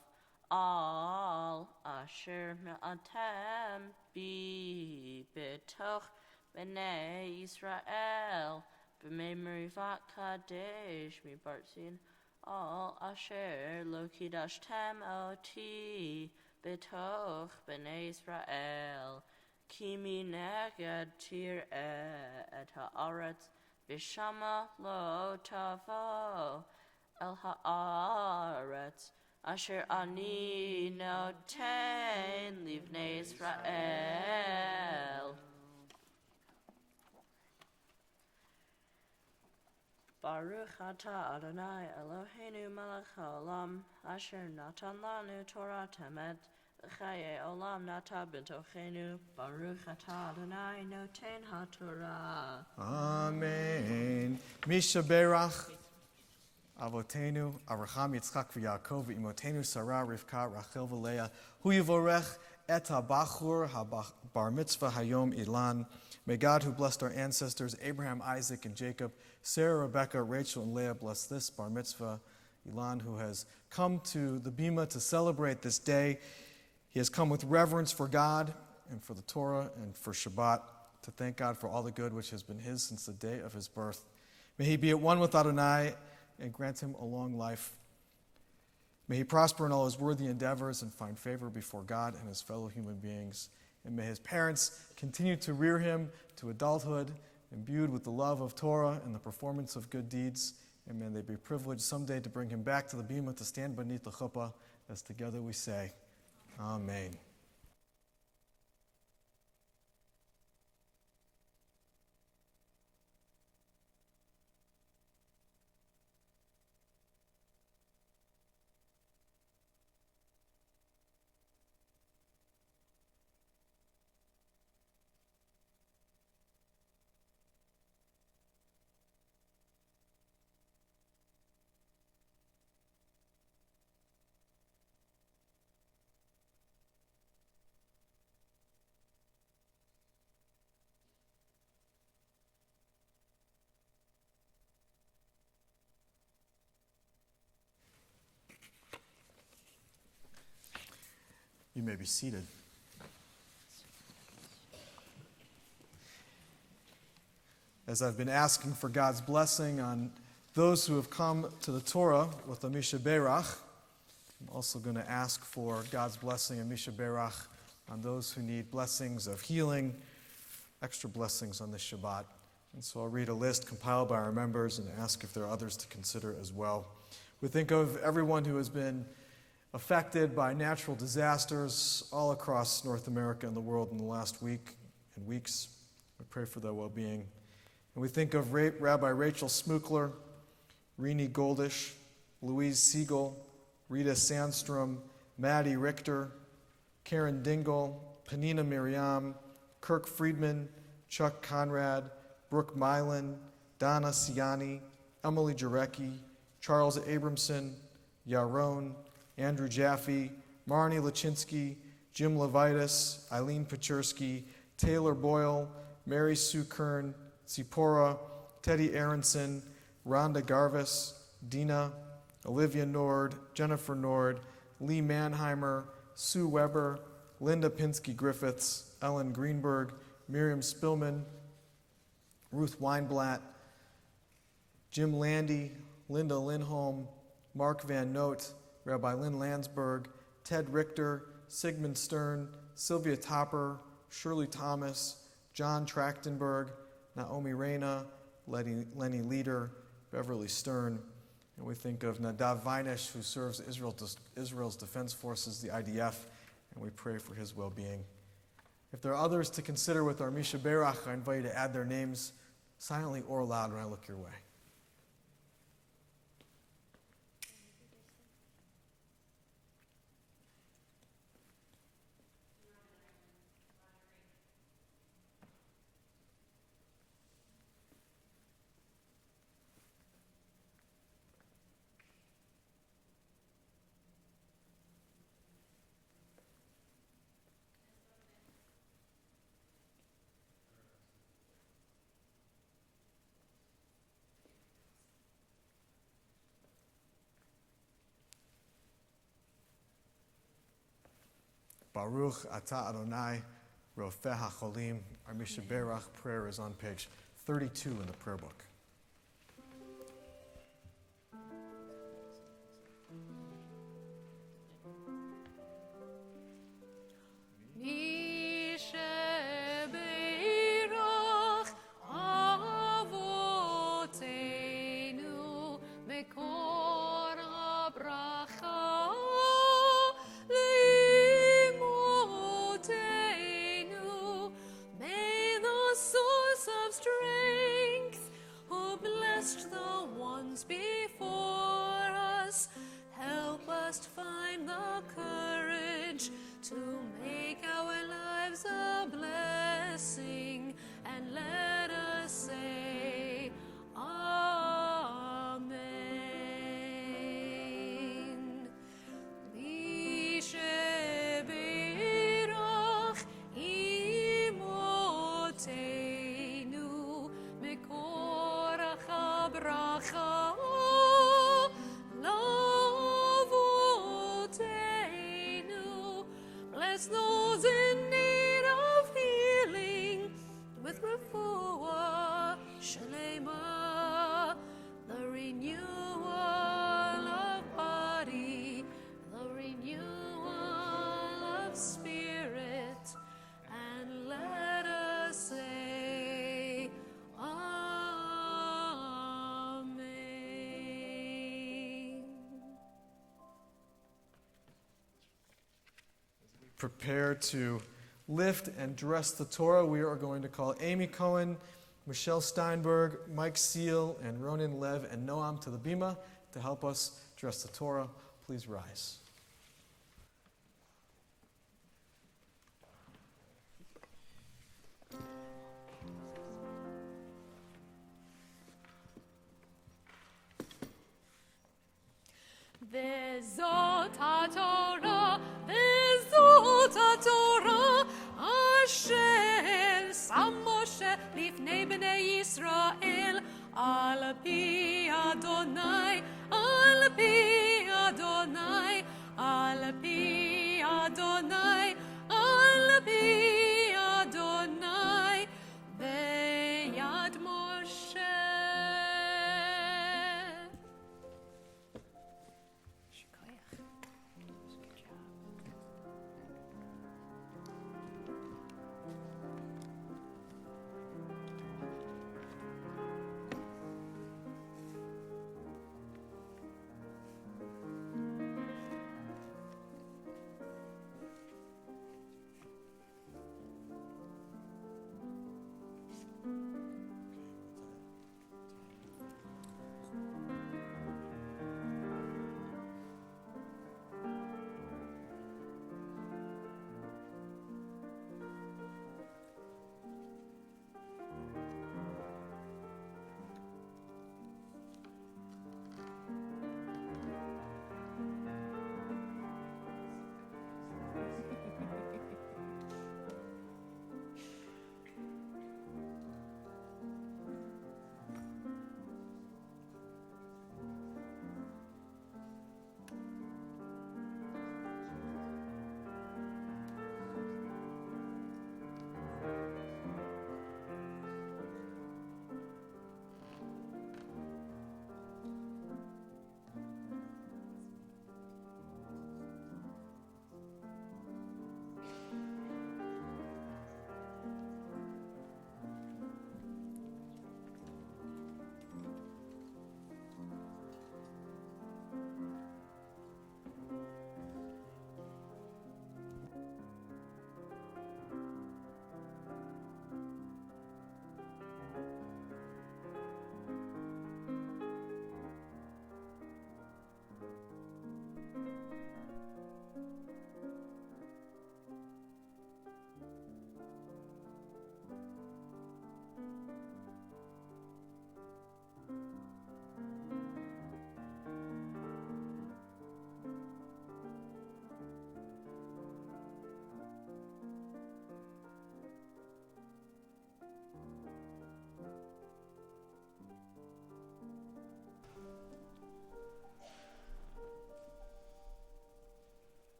al asher me'atem bi betoch b'nei Yisrael b'memrivat kadesh mi bartzin al asher lo kidashtem oti betoch b'nei Yisrael Kimi neged tir et haaretz v'shama lo tavo el haaretz asher ani noten livnei Israel. Baruch atah Adonai Eloheinu melech haolam asher natan lanu Torah temet V'chaye olam nata b'tochenu, Baruch atah Adonai noten haTorah. Amen. Misha Berach, Avotenu, Avraham, Yitzchak, v'Yaakov, v'imotenu Sarah, Rivka, Rachel, v'Leah, hu yivorech et ha-bachur ha-bar mitzvah hayom Ilan. May God, who blessed our ancestors, Abraham, Isaac, and Jacob, Sarah, Rebekah, Rachel, and Leah, bless this bar mitzvah, Ilan, who has come to the Bima to celebrate this day. He has come with reverence for God and for the Torah and for Shabbat, to thank God for all the good which has been his since the day of his birth. May he be at one with Adonai and grant him a long life. May he prosper in all his worthy endeavors and find favor before God and his fellow human beings. And may his parents continue to rear him to adulthood, imbued with the love of Torah and the performance of good deeds. And may they be privileged someday to bring him back to the Bima to stand beneath the chuppah, as together we say, Amen. You may be seated. As I've been asking for God's blessing on those who have come to the Torah with the Misha Berach, I'm also going to ask for God's blessing and Misha Berach on those who need blessings of healing, extra blessings on this Shabbat. And so I'll read a list compiled by our members and ask if there are others to consider as well. We think of everyone who has been affected by natural disasters all across North America and the world in the last week and weeks. We pray for their well-being. And we think of Rabbi Rachel Smukler, Rini Goldish, Louise Siegel, Rita Sandstrom, Maddie Richter, Karen Dingle, Panina Miriam, Kirk Friedman, Chuck Conrad, Brooke Milan, Donna Siani, Emily Jarecki, Charles Abramson, Yaron, Andrew Jaffe, Marnie Lachinsky, Jim Levitas, Eileen Pachersky, Taylor Boyle, Mary Sue Kern, Zipporah, Teddy Aronson, Rhonda Garvis, Dina, Olivia Nord, Jennifer Nord, Lee Mannheimer, Sue Weber, Linda Pinsky Griffiths, Ellen Greenberg, Miriam Spillman, Ruth Weinblatt, Jim Landy, Linda Lindholm, Mark Van Noot, Rabbi Lynn Landsberg, Ted Richter, Sigmund Stern, Sylvia Topper, Shirley Thomas, John Trachtenberg, Naomi Reyna, Lenny Leader, Beverly Stern. And we think of Nadav Vinesh, who serves Israel's Defense Forces, the IDF, and we pray for his well-being. If there are others to consider with our Misha Berach, I invite you to add their names silently or loud when I look your way. Baruch atah Adonai, Rofeh HaCholim. Our Misha Berach prayer is on page 32 in the prayer book. Bless those in need of healing with refuah shalema, the renewal of body, the renewal of spirit, and let us say Amen. Prepare to lift and dress the Torah. We are going to call Amy Cohen, Michelle Steinberg, Mike Seal, and Ronan Lev and Noam to the bima to help us dress the Torah. Please rise. וזאת התורה, אשר שם משה לפני בני ישראל, על פי אדוני, על פי אדוני, על פי אדוני, על פי אדוני, ביד משה.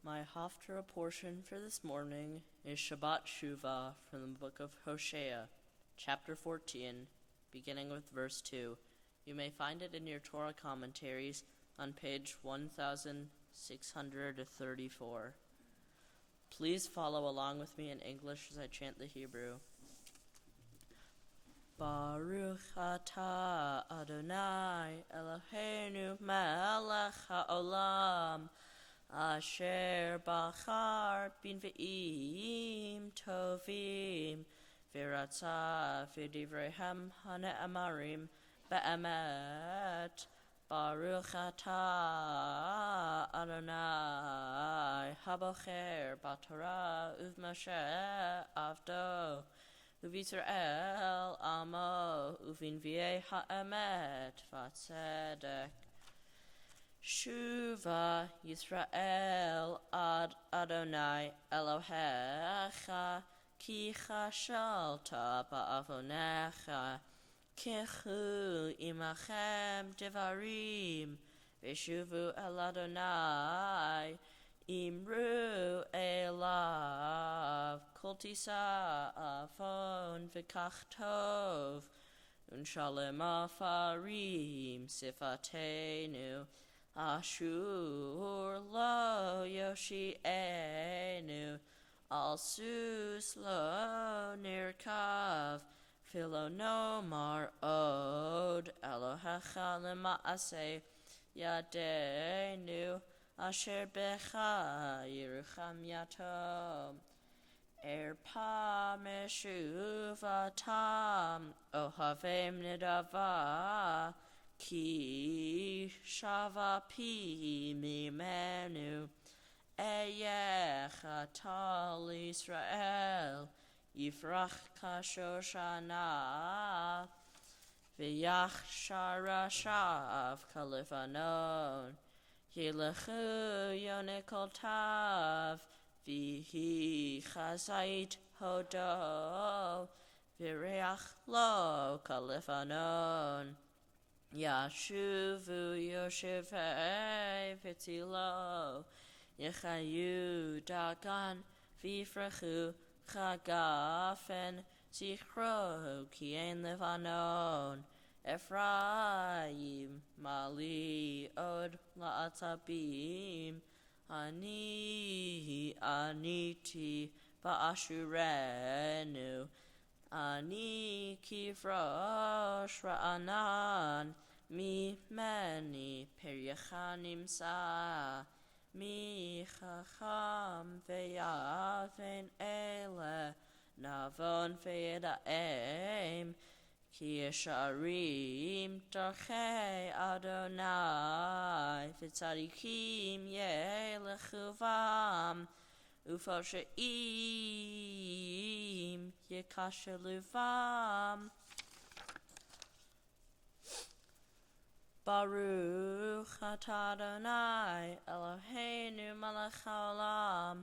My Haftarah portion for this morning is Shabbat Shuvah from the book of Hosea, chapter 14, beginning with verse 2. You may find it in your Torah commentaries on page 1634. Please follow along with me in English as I chant the Hebrew. Baruch atah Adonai Eloheinu melech haolam asher bachar b'nvi'im tovim v'ratzah v'divreihem hane'amarim be'emet. Baruch atah Adonai habocher b'Torah uv'Moshe avdo uv'Yisrael amo uv'nvi'ei ha'emet v'tzedek. Shuva Yisrael ad Adonai Elohecha ki chashalta ba'avonecha kechu imachem devarim v'shuvu el Adonai Imru elav kol tisa afon v'kach tov unshalem afarim sifatenu ashur lo yoshienu al sus lo nirkav Philo nomar od Elohecha lema'aseh yadenu asher becha yirucham yatom erpa meshuvatam ohavem nidava ki shavapi mimenu eyecha tal Israel Yifrach kashoshana v'yach sharashav kalifanon yilechu yonikol tav v'hi chazait hodo v'reach lo kalifanon yashuvu yoshevei v'tilo yechayu dagan v'yifrachu Chagafen zichro ki ein levanon Ephraim mali od la'atabim ani aniti ba'ashurenu ani kivrosh ra'anan mi meni peryachanim sa Mi chacham ve'yaven ele navon ve'edaim ki yesharim darchei Adonai v'tzadikim yelechuvam ufosheim yekasheluvam Baruch atah Adonai Eloheinu melech haolam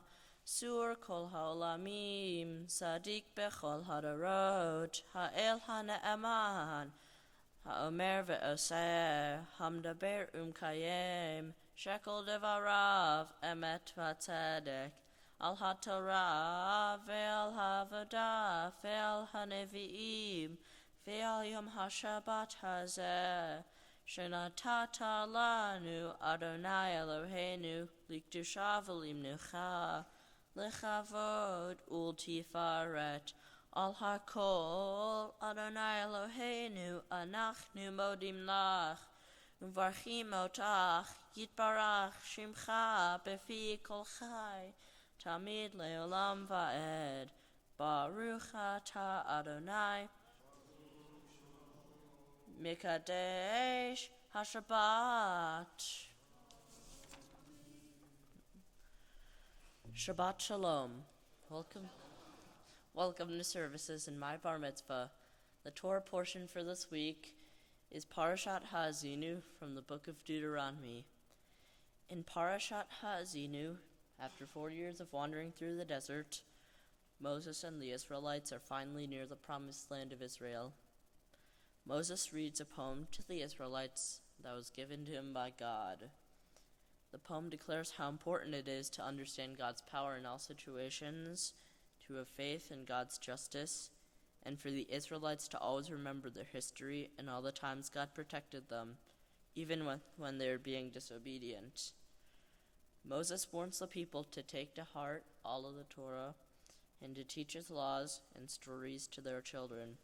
sur kol haolamim sadik bechol hadarot ha'el ha'ne'eman ha'omer ve'oseh hamdaber kayem shekel devarav emet v'tzedek al haTorah ve'al ha'avodah ve'al ha'nevi'im ve'al yom ha'shabbat hazeh Shenatata lanu Adonai Eloheinu likdusha v'limnucha lechavod ultifaret al hakol Adonai Eloheinu anachnu modim lach uvarchim otach yitbarach shimcha befi kol chai tamid leolam va'ed Baruch atah Adonai Mikadesh HaShabbat. Shabbat Shalom. Welcome to services in my bar mitzvah. The Torah portion for this week is Parashat Ha'azinu from the book of Deuteronomy. In Parashat Ha'azinu, after 4 years of wandering through the desert, Moses and the Israelites are finally near the promised land of Israel. Moses reads a poem to the Israelites that was given to him by God. The poem declares how important it is to understand God's power in all situations, to have faith in God's justice, and for the Israelites to always remember their history and all the times God protected them, even when they were being disobedient. Moses warns the people to take to heart all of the Torah and to teach its laws and stories to their children.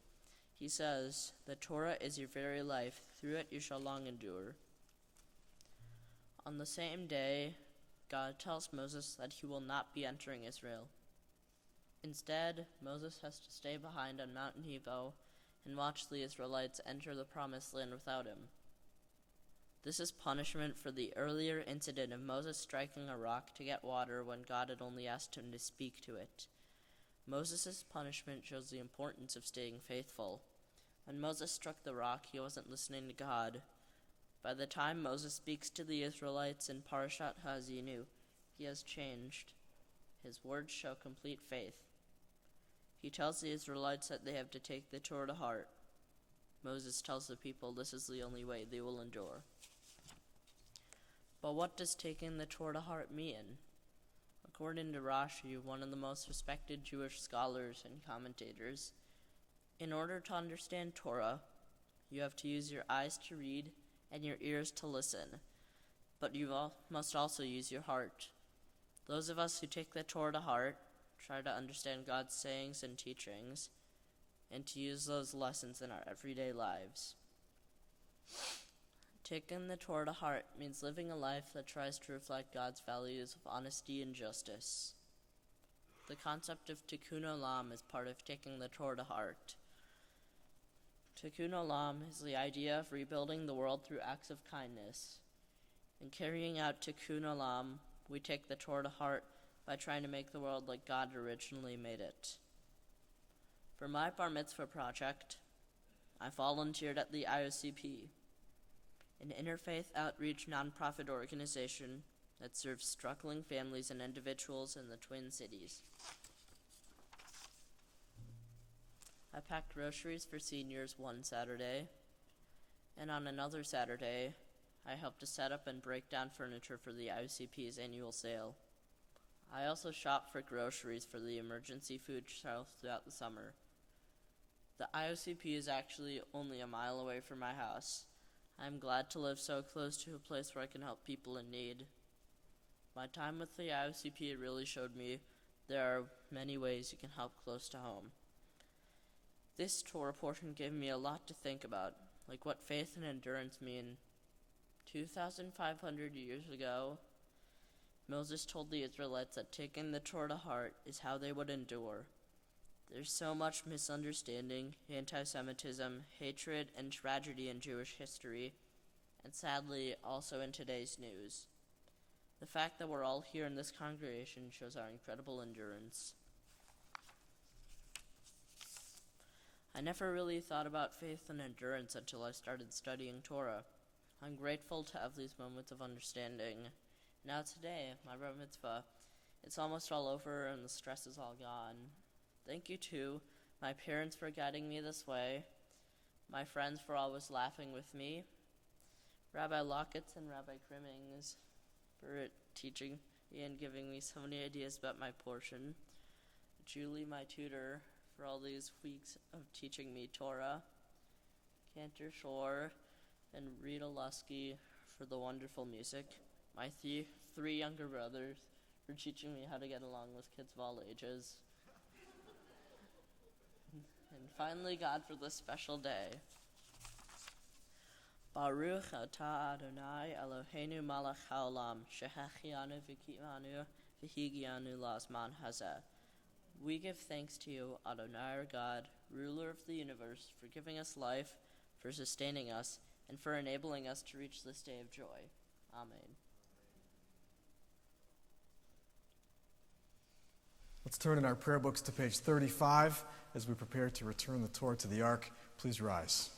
He says, "The Torah is your very life. Through it you shall long endure." On the same day, God tells Moses that he will not be entering Israel. Instead, Moses has to stay behind on Mount Nebo and watch the Israelites enter the promised land without him. This is punishment for the earlier incident of Moses striking a rock to get water when God had only asked him to speak to it. Moses' punishment shows the importance of staying faithful. When Moses struck the rock, he wasn't listening to God. By the time Moses speaks to the Israelites in Parashat Ha'azinu, he has changed. His words show complete faith. He tells the Israelites that they have to take the Torah to heart. Moses tells the people this is the only way they will endure. But what does taking the Torah to heart mean? According to Rashi, one of the most respected Jewish scholars and commentators, in order to understand Torah, you have to use your eyes to read and your ears to listen, but you must also use your heart. Those of us who take the Torah to heart try to understand God's sayings and teachings, and to use those lessons in our everyday lives. Taking the Torah to heart means living a life that tries to reflect God's values of honesty and justice. The concept of tikkun olam is part of taking the Torah to heart. Tikkun olam is the idea of rebuilding the world through acts of kindness. In carrying out tikkun olam, we take the Torah to heart by trying to make the world like God originally made it. For my bar mitzvah project, I volunteered at the IOCP, an interfaith outreach nonprofit organization that serves struggling families and individuals in the Twin Cities. I packed groceries for seniors one Saturday, and on another Saturday, I helped to set up and break down furniture for the IOCP's annual sale. I also shopped for groceries for the emergency food shelf throughout the summer. The IOCP is actually only a mile away from my house. I'm glad to live so close to a place where I can help people in need. My time with the IOCP really showed me there are many ways you can help close to home. This Torah portion gave me a lot to think about, like what faith and endurance mean. 2,500 years ago, Moses told the Israelites that taking the Torah to heart is how they would endure. There's so much misunderstanding, anti-Semitism, hatred, and tragedy in Jewish history, and sadly, also in today's news. The fact that we're all here in this congregation shows our incredible endurance. I never really thought about faith and endurance until I started studying Torah. I'm grateful to have these moments of understanding. Now today, my bar mitzvah, it's almost all over and the stress is all gone. Thank you to my parents for guiding me this way, my friends for always laughing with me, Rabbi Lockitz and Rabbi Crimmings for teaching me and giving me so many ideas about my portion, Julie, my tutor, for all these weeks of teaching me Torah, Cantor Shore and Rita Lusky for the wonderful music, my three younger brothers for teaching me how to get along with kids of all ages, and finally God for this special day. Baruch atah Adonai Eloheinu malach haolam shehachianu v'kimanu v'higianu lazman hazeh. We give thanks to you, Adonai our God, ruler of the universe, for giving us life, for sustaining us, and for enabling us to reach this day of joy. Amen. Let's turn in our prayer books to page 35 as we prepare to return the Torah to the ark. Please rise.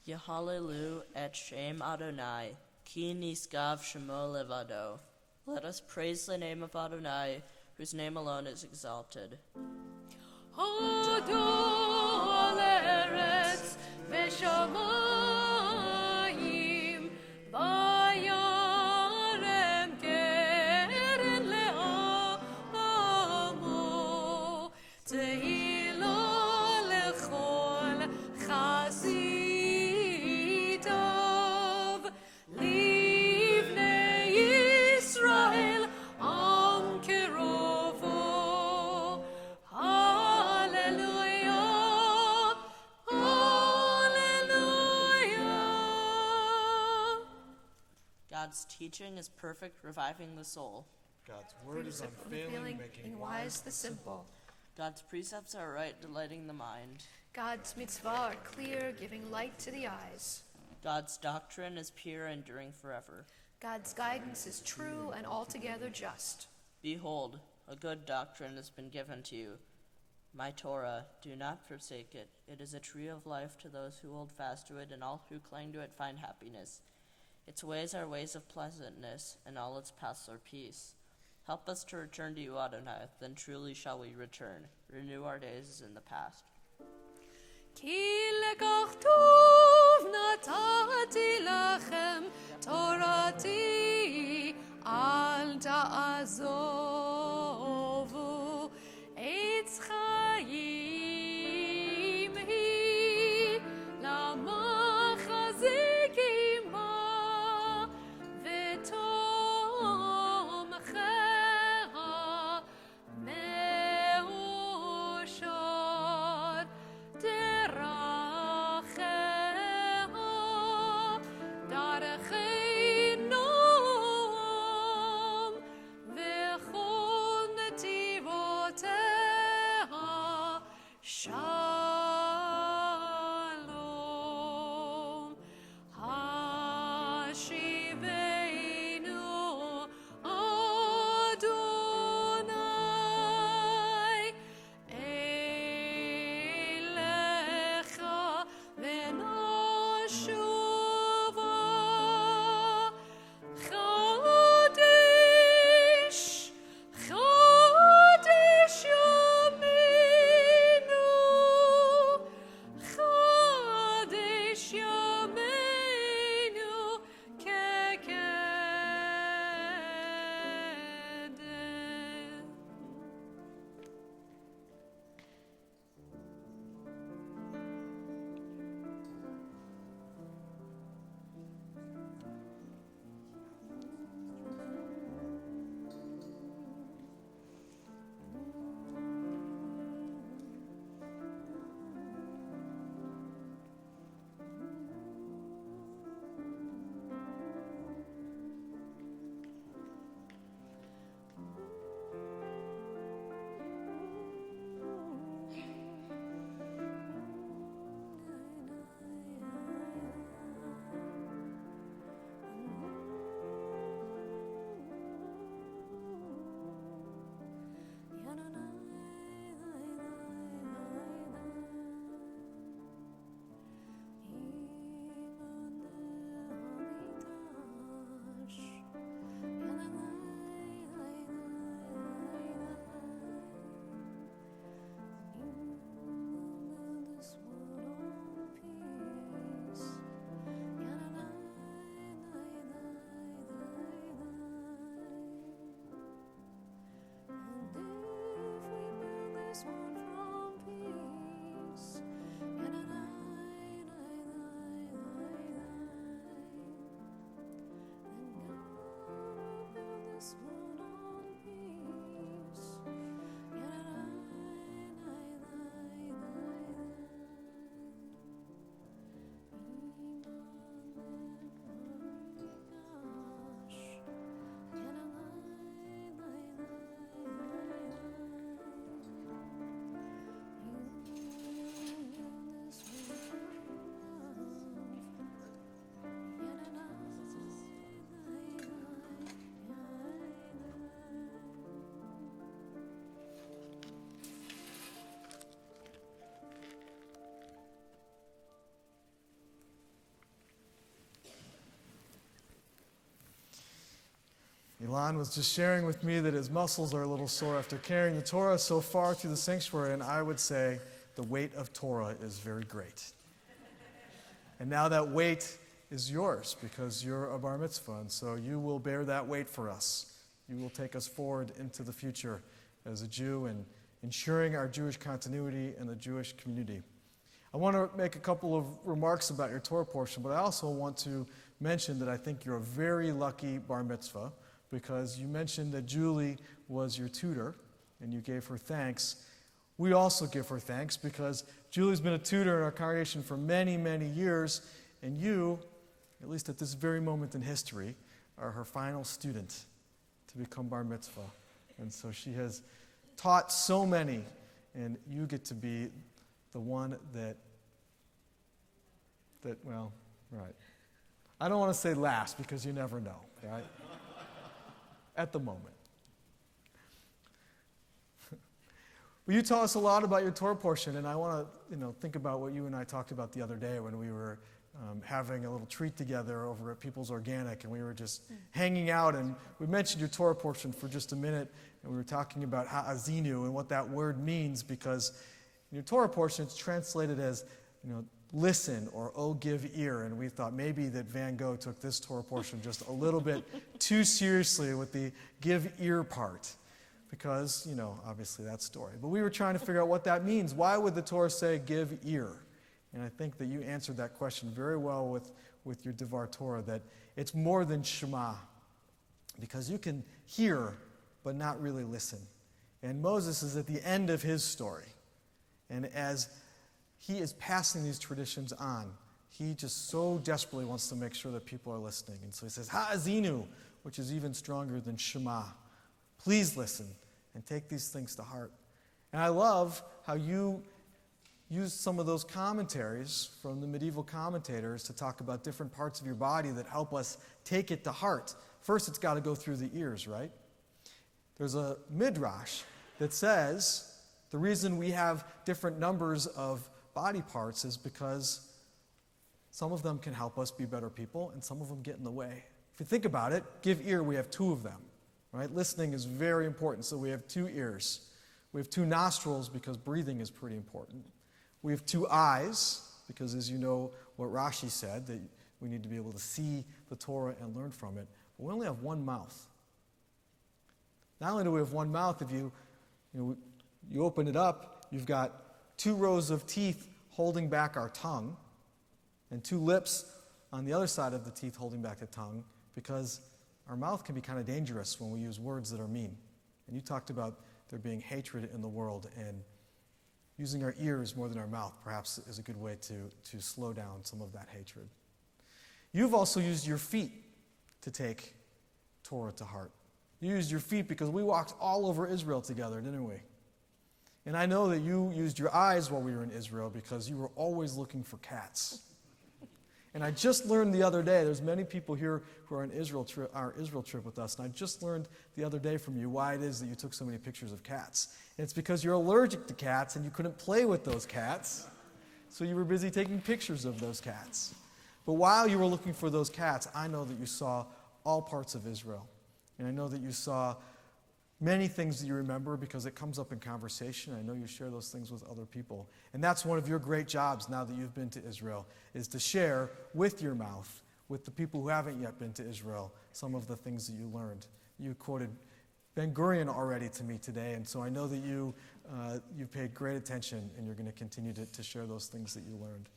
Yehalelu et Shem Adonai, ki nisgav shemo levado. Let us praise the name of Adonai, whose name alone is exalted. Hodo l'eretz v'shamayim v'yarem keren le'amo tehila lechol chasitav livnei Yisrael am kerovo. Hallelujah, hallelujah. God's teaching is perfect, reviving the soul. God's word is unfailing, making wise the simple. God's precepts are right, delighting the mind. God's mitzvah are clear, giving light to the eyes. God's doctrine is pure, enduring forever. God's guidance is true and altogether just. Behold, a good doctrine has been given to you. My Torah, do not forsake it. It is a tree of life to those who hold fast to it, and all who cling to it find happiness. Its ways are ways of pleasantness, and all its paths are peace. Help us to return to you, Adonai, then truly shall we return. Renew our days as in the past. כי לכך טוב נתתי לכם תורתי, אל תעזובו, עץ חיים היא למחזיק עמה, ותומכיה מאושר. Shalom, Hashivenu Adonai Elecha v'noshuva Chodesh, Chodesh Yomenu, Chodesh Yomenu kekeden. Ilan was just sharing with me that his muscles are a little sore after carrying the Torah so far through the sanctuary, and I would say the weight of Torah is very great. And now that weight is yours because you're a bar mitzvah, and so you will bear that weight for us. You will take us forward into the future as a Jew and ensuring our Jewish continuity in the Jewish community. I want to make a couple of remarks about your Torah portion, but I also want to mention that I think you're a very lucky bar mitzvah because you mentioned that Julie was your tutor and you gave her thanks. We also give her thanks because Julie's been a tutor in our congregation for many, many years, and you, at least at this very moment in history, are her final student to become bar mitzvah. And so she has taught so many, and you get to be the one that well, right. I don't want to say last because you never know, right? At the moment. Well, you tell us a lot about your Torah portion, and I want to, think about what you and I talked about the other day when we were having a little treat together over at People's Organic, and we were just hanging out, and we mentioned your Torah portion for just a minute, and we were talking about ha'azinu and what that word means, because in your Torah portion it's translated as, listen, or oh, give ear, and we thought maybe that Van Gogh took this Torah portion just a little bit too seriously with the give ear part, because, obviously that story. But we were trying to figure out what that means. Why would the Torah say give ear? And I think that you answered that question very well with your Devar Torah, that it's more than Shema, because you can hear but not really listen. And Moses is at the end of his story. And as he is passing these traditions on, he just so desperately wants to make sure that people are listening. And so he says, Ha'azinu, which is even stronger than Shema. Please listen and take these things to heart. And I love how you use some of those commentaries from the medieval commentators to talk about different parts of your body that help us take it to heart. First, it's got to go through the ears, right? There's a midrash that says the reason we have different numbers of body parts is because some of them can help us be better people and some of them get in the way. If you think about it, give ear, we have 2 of them, right? Listening is very important, so we have 2 ears. We have 2 nostrils because breathing is pretty important. We have 2 eyes, because as you know what Rashi said, that we need to be able to see the Torah and learn from it. But we only have 1 mouth. Not only do we have 1 mouth, if you open it up, you've got 2 rows of teeth holding back our tongue, and 2 lips on the other side of the teeth holding back the tongue, because our mouth can be kind of dangerous when we use words that are mean. And you talked about there being hatred in the world, and using our ears more than our mouth perhaps is a good way to slow down some of that hatred. You've also used your feet to take Torah to heart. You used your feet because we walked all over Israel together, didn't we? And I know that you used your eyes while we were in Israel because you were always looking for cats. And I just learned the other day, there's many people here who are on our Israel trip with us, and I just learned the other day from you why it is that you took so many pictures of cats. And it's because you're allergic to cats and you couldn't play with those cats, so you were busy taking pictures of those cats. But while you were looking for those cats, I know that you saw all parts of Israel. And I know that you saw many things that you remember because it comes up in conversation. I know you share those things with other people. And that's one of your great jobs now that you've been to Israel, is to share with your mouth, with the people who haven't yet been to Israel, some of the things that you learned. You quoted Ben Gurion already to me today, and so I know that you've paid great attention and you're going to continue to share those things that you learned.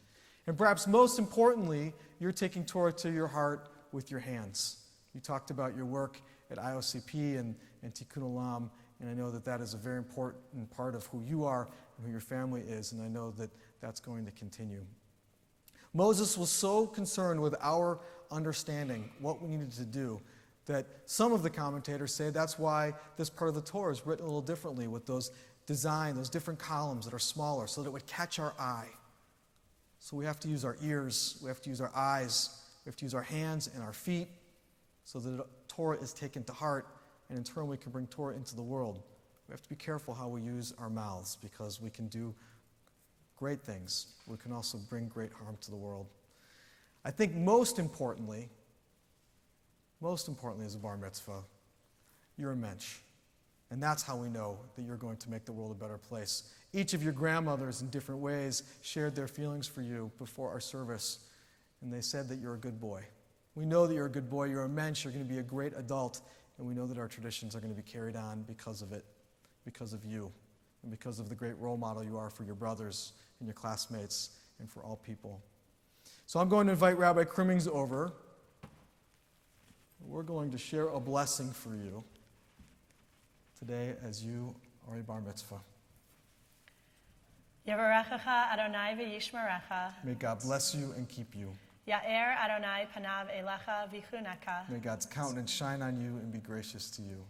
And perhaps most importantly, you're taking Torah to your heart with your hands. You talked about your work at IOCP and Tikkun Olam, and I know that that is a very important part of who you are and who your family is, and I know that that's going to continue. Moses was so concerned with our understanding what we needed to do that some of the commentators say that's why this part of the Torah is written a little differently, with those different columns that are smaller, so that it would catch our eye. So we have to use our ears, we have to use our eyes, we have to use our hands and our feet, so that the Torah is taken to heart, and in turn we can bring Torah into the world. We have to be careful how we use our mouths, because we can do great things. We can also bring great harm to the world. I think most importantly as a bar mitzvah, you're a mensch. And that's how we know that you're going to make the world a better place. Each of your grandmothers in different ways shared their feelings for you before our service, and they said that you're a good boy. We know that you're a good boy, you're a mensch, you're going to be a great adult, and we know that our traditions are going to be carried on because of it, because of you, and because of the great role model you are for your brothers and your classmates and for all people. So I'm going to invite Rabbi Crimmings over. We're going to share a blessing for you today as you are a bar mitzvah. Yevarechecha Adonai v'yishmerecha. May God bless you and keep you. Ya'er Adonai panav elecha v'chuneka. May God's countenance shine on you and be gracious to you.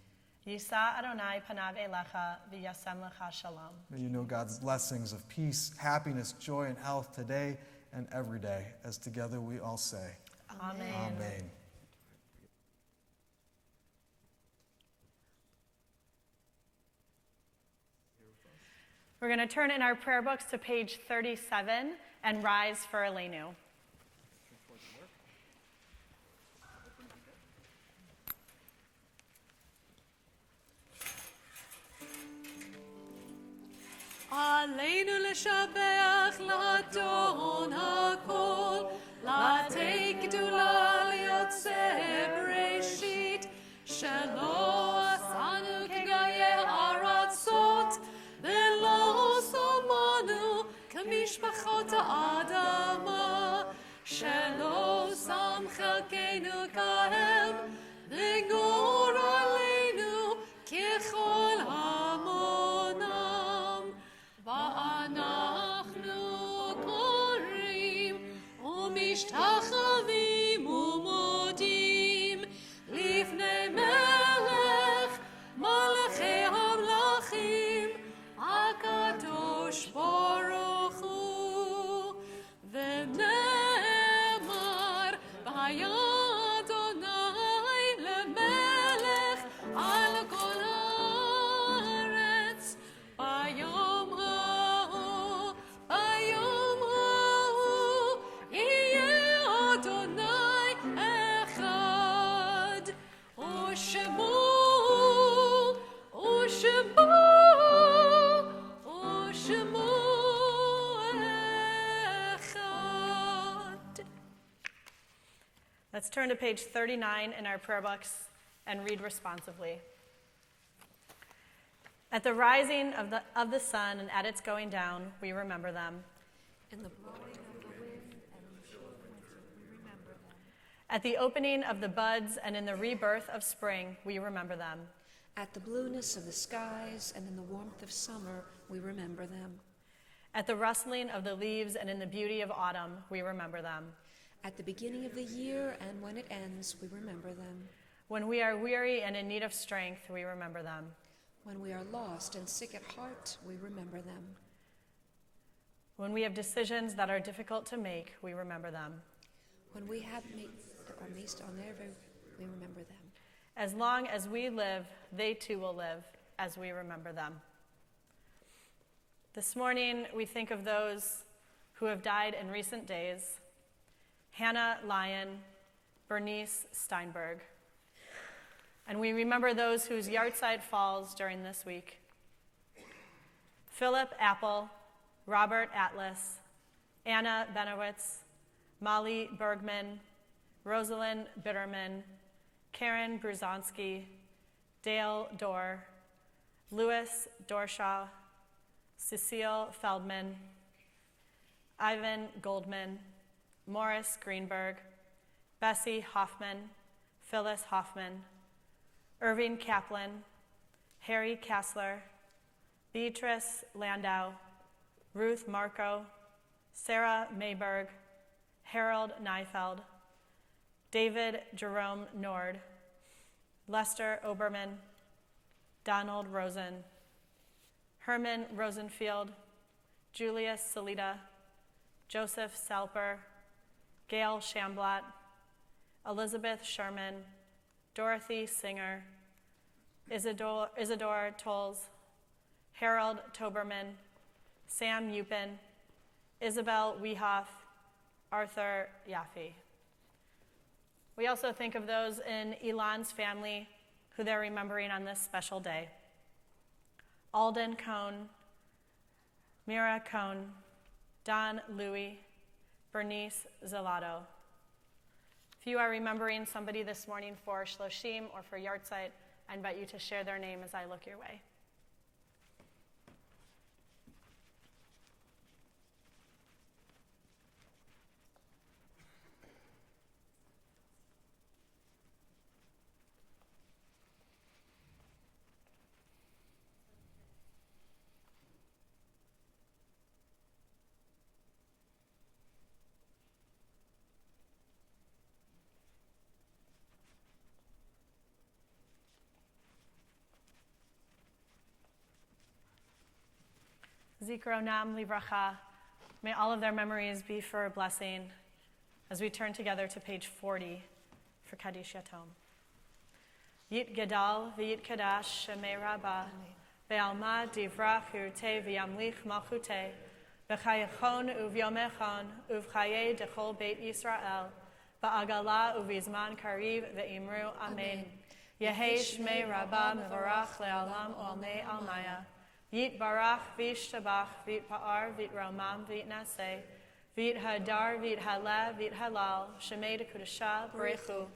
Yisa Adonai panav elecha v'yasem lecha shalom. May you know God's blessings of peace, happiness, joy, and health today and every day, as together we all say, Amen. Amen. We're going to turn in our prayer books to page 37 and rise for Elenu. עלינו לשבח לאדון הכל, לתת גדולה ליוצא בראשית, שלא עשנו כגויי ארצות, ולא שמנו כמשפחות האדמה, שלא שם חלקנו כהם, לגור עלינו ככל המונם. ואנחנו קוראים ומשתחווים ומודים לפני מלך מלכי המלכים הקדוש ברוך הוא. ונאמר והיה אדוני למלך על כל הארץ ביום ההוא, ביום ההוא יהיה אדוני אחד, ושמו אחד. Let's turn to page 39 in our prayer books and read responsively. At the rising of the sun and at its going down, we remember them. In the blowing of the wind and in the chill of winter, we remember them. At the opening of the buds and in the rebirth of spring, we remember them. At the blueness of the skies and in the warmth of summer, we remember them. At the rustling of the leaves and in the beauty of autumn, we remember them. At the beginning of the year and when it ends, we remember them. When we are weary and in need of strength, we remember them. When we are lost and sick at heart, we remember them. When we have decisions that are difficult to make, we remember them. When we have are based on their, we remember them. As long as we live, they too will live as we remember them. This morning, we think of those who have died in recent days: Hannah Lyon, Bernice Steinberg. And we remember those whose yahrzeit falls during this week: Philip Apple, Robert Atlas, Anna Benowitz, Molly Bergman, Rosalind Bitterman, Karen Bruzonsky, Dale Dorr, Louis Dorshaw, Cecile Feldman, Ivan Goldman, Morris Greenberg, Bessie Hoffman, Phyllis Hoffman, Irving Kaplan, Harry Kassler, Beatrice Landau, Ruth Marco, Sarah Mayberg, Harold Neifeld, David Jerome Nord, Lester Oberman, Donald Rosen, Herman Rosenfield, Julius Salita, Joseph Salper, Gail Shamblatt, Elizabeth Sherman, Dorothy Singer, Isidore Tolles, Harold Toberman, Sam Upin, Isabel Wehoff, Arthur Yaffe. We also think of those in Ilan's family who they're remembering on this special day: Alden Cohn, Mira Cohn, Don Louie, Bernice Zelato. If you are remembering somebody this morning for Shloshim or for Yahrzeit, I invite you to share their name as I look your way. Zikronam livracha. May all of their memories be for a blessing as we turn together to page 40 for Kaddish Yatom. Yit Gedal v'yit Kadash Shemei Rabbah ve'alma divrach hirte v'yamlich malchute v'chayechon uvyomechon uvchaye dechol beit Yisrael ba'agala uvizman kariv ve'imru amen. Yehei Shmei Rabbah mevarach le'alam olnei almaya Vit barach, vit shtabach, vit pa'ar, vit romam, vit naseh, vit hadar, vit haleh, vit halal, shemei dekudasha, berechu,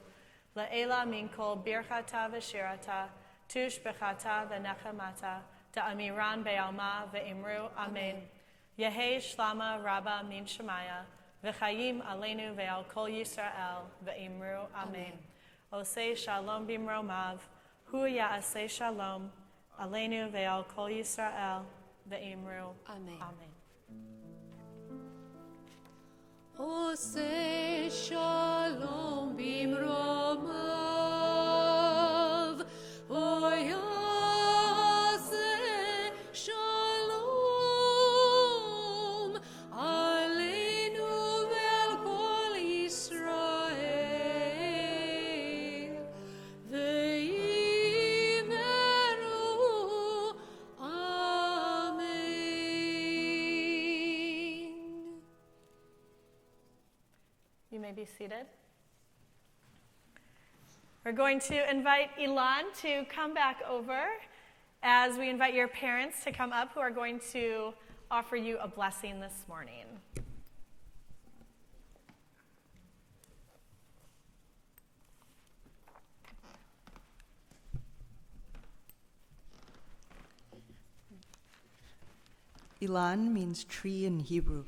la'ela min kol birchata v'shirata, tush bechata v'nechamata, da'amiran be'alma ve'imru amen. Yehi shlama rabba min shemaya, v'chayim aleinu ve'al kol Yisrael, ve'imru amen. Osei shalom bimromav, hu ya'aseh shalom, aleinu ve'al kol Yisrael, ve'imru Amen. amen. Oseh shalom bimromav, oyaseh shalom, aleinu ve'al kol Yisrael, ve'imru amen. You may be seated. We're going to invite Ilan to come back over as we invite your parents to come up who are going to offer you a blessing this morning. Ilan means tree in Hebrew.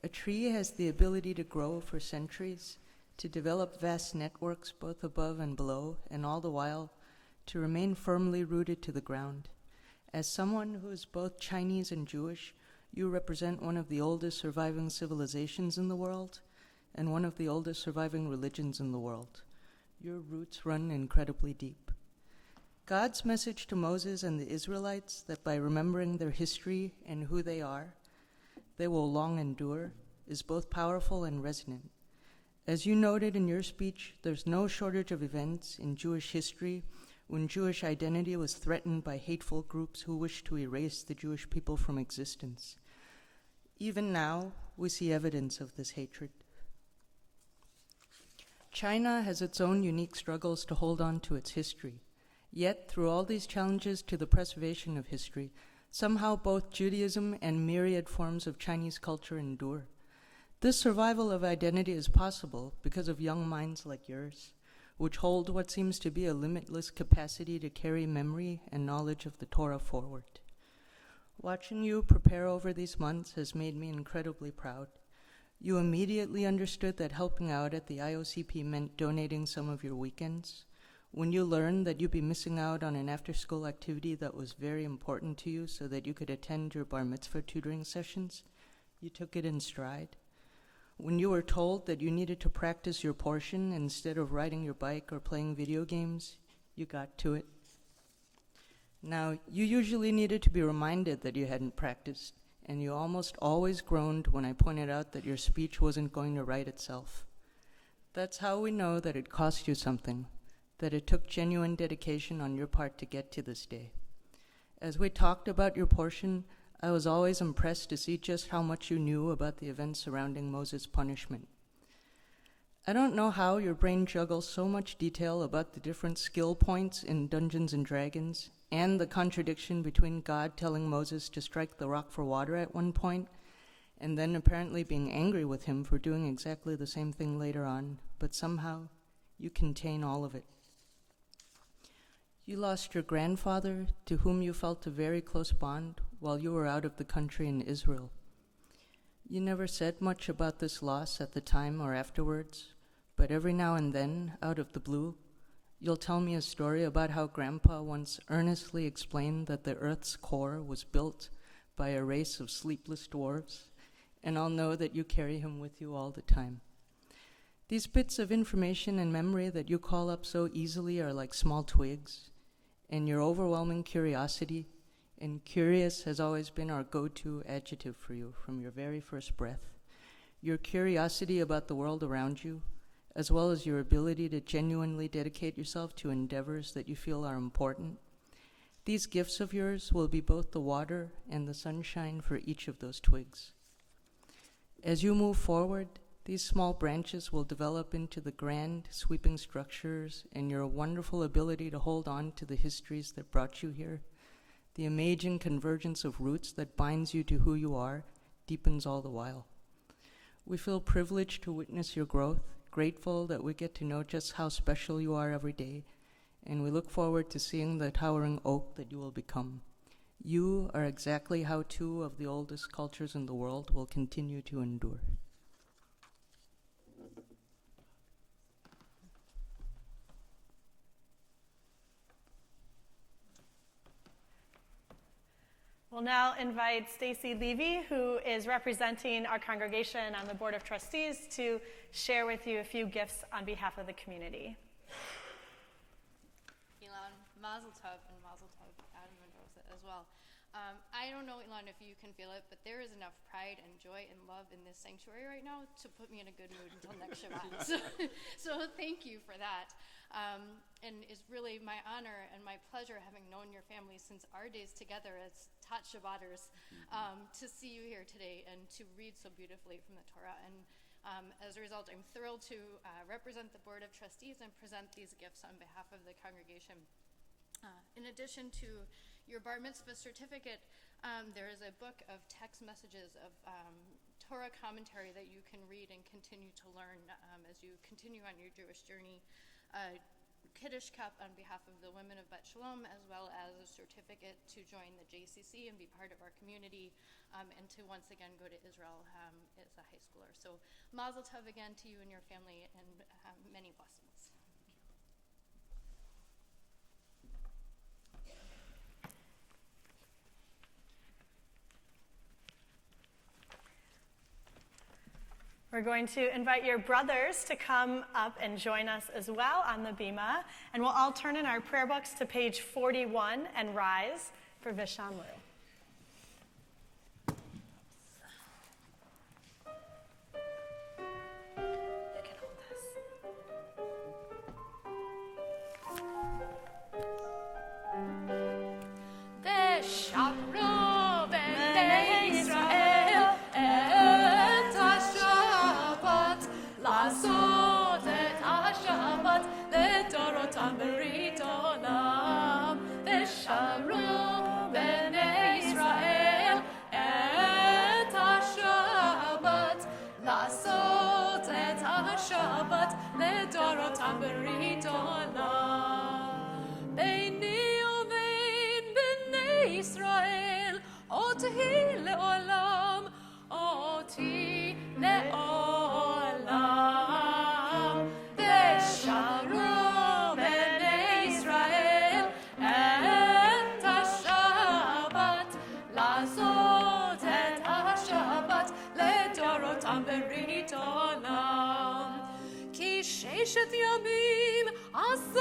A tree has the ability to grow for centuries, to develop vast networks both above and below, and all the while to remain firmly rooted to the ground. As someone who is both Chinese and Jewish, you represent one of the oldest surviving civilizations in the world and one of the oldest surviving religions in the world. Your roots run incredibly deep. God's message to Moses and the Israelites that by remembering their history and who they are, they will long endure, is both powerful and resonant. As you noted in your speech, there's no shortage of events in Jewish history when Jewish identity was threatened by hateful groups who wished to erase the Jewish people from existence. Even now, we see evidence of this hatred. China has its own unique struggles to hold on to its history. Yet, through all these challenges to the preservation of history, somehow both Judaism and myriad forms of Chinese culture endure. This survival of identity is possible because of young minds like yours, which hold what seems to be a limitless capacity to carry memory and knowledge of the Torah forward. Watching you prepare over these months has made me incredibly proud. You immediately understood that helping out at the IOCP meant donating some of your weekends. When you learned that you'd be missing out on an after-school activity that was very important to you so that you could attend your bar mitzvah tutoring sessions, you took it in stride. When you were told that you needed to practice your portion instead of riding your bike or playing video games, you got to it. Now, you usually needed to be reminded that you hadn't practiced, and you almost always groaned when I pointed out that your speech wasn't going to write itself. That's how we know that it cost you something, that it took genuine dedication on your part to get to this day. As we talked about your portion, I was always impressed to see just how much you knew about the events surrounding Moses' punishment. I don't know how your brain juggles so much detail about the different skill points in Dungeons and Dragons and the contradiction between God telling Moses to strike the rock for water at one point and then apparently being angry with him for doing exactly the same thing later on, but somehow you contain all of it. You lost your grandfather, to whom you felt a very close bond, while you were out of the country in Israel. You never said much about this loss at the time or afterwards, but every now and then, out of the blue, you'll tell me a story about how Grandpa once earnestly explained that the Earth's core was built by a race of sleepless dwarves, and I'll know that you carry him with you all the time. These bits of information and memory that you call up so easily are like small twigs, and your overwhelming curiosity, and curious has always been our go-to adjective for you from your very first breath. Your curiosity about the world around you, as well as your ability to genuinely dedicate yourself to endeavors that you feel are important. These gifts of yours will be both the water and the sunshine for each of those twigs. As you move forward, these small branches will develop into the grand, sweeping structures and your wonderful ability to hold on to the histories that brought you here. The amazing convergence of roots that binds you to who you are deepens all the while. We feel privileged to witness your growth, grateful that we get to know just how special you are every day, and we look forward to seeing the towering oak that you will become. You are exactly how two of the oldest cultures in the world will continue to endure. We'll now invite Stacy Levy, who is representing our congregation on the Board of Trustees, to share with you a few gifts on behalf of the community. Ilan, Mazel Tov, and Mazel Tov, Adam and Rosa as well. I don't know, Ilan, if you can feel it, but there is enough pride and joy and love in this sanctuary right now to put me in a good mood until next Shabbat. So thank you for that. And it's really my honor and my pleasure, having known your family since our days together as Tat Shabbaters, to see you here today and to read so beautifully from the Torah. And as a result, I'm thrilled to represent the Board of Trustees and present these gifts on behalf of the congregation. In addition to your bar mitzvah certificate, there is a book of text messages of Torah commentary that you can read and continue to learn as you continue on your Jewish journey. Kiddush cup on behalf of the women of Bet Shalom, as well as a certificate to join the JCC and be part of our community, and to once again go to Israel as a high schooler. So Mazel Tov again to you and your family, and many blessings. We're going to invite your brothers to come up and join us as well on the bima, and we'll all turn in our prayer books to page 41 and rise for Vishamru. ששת ימים עשה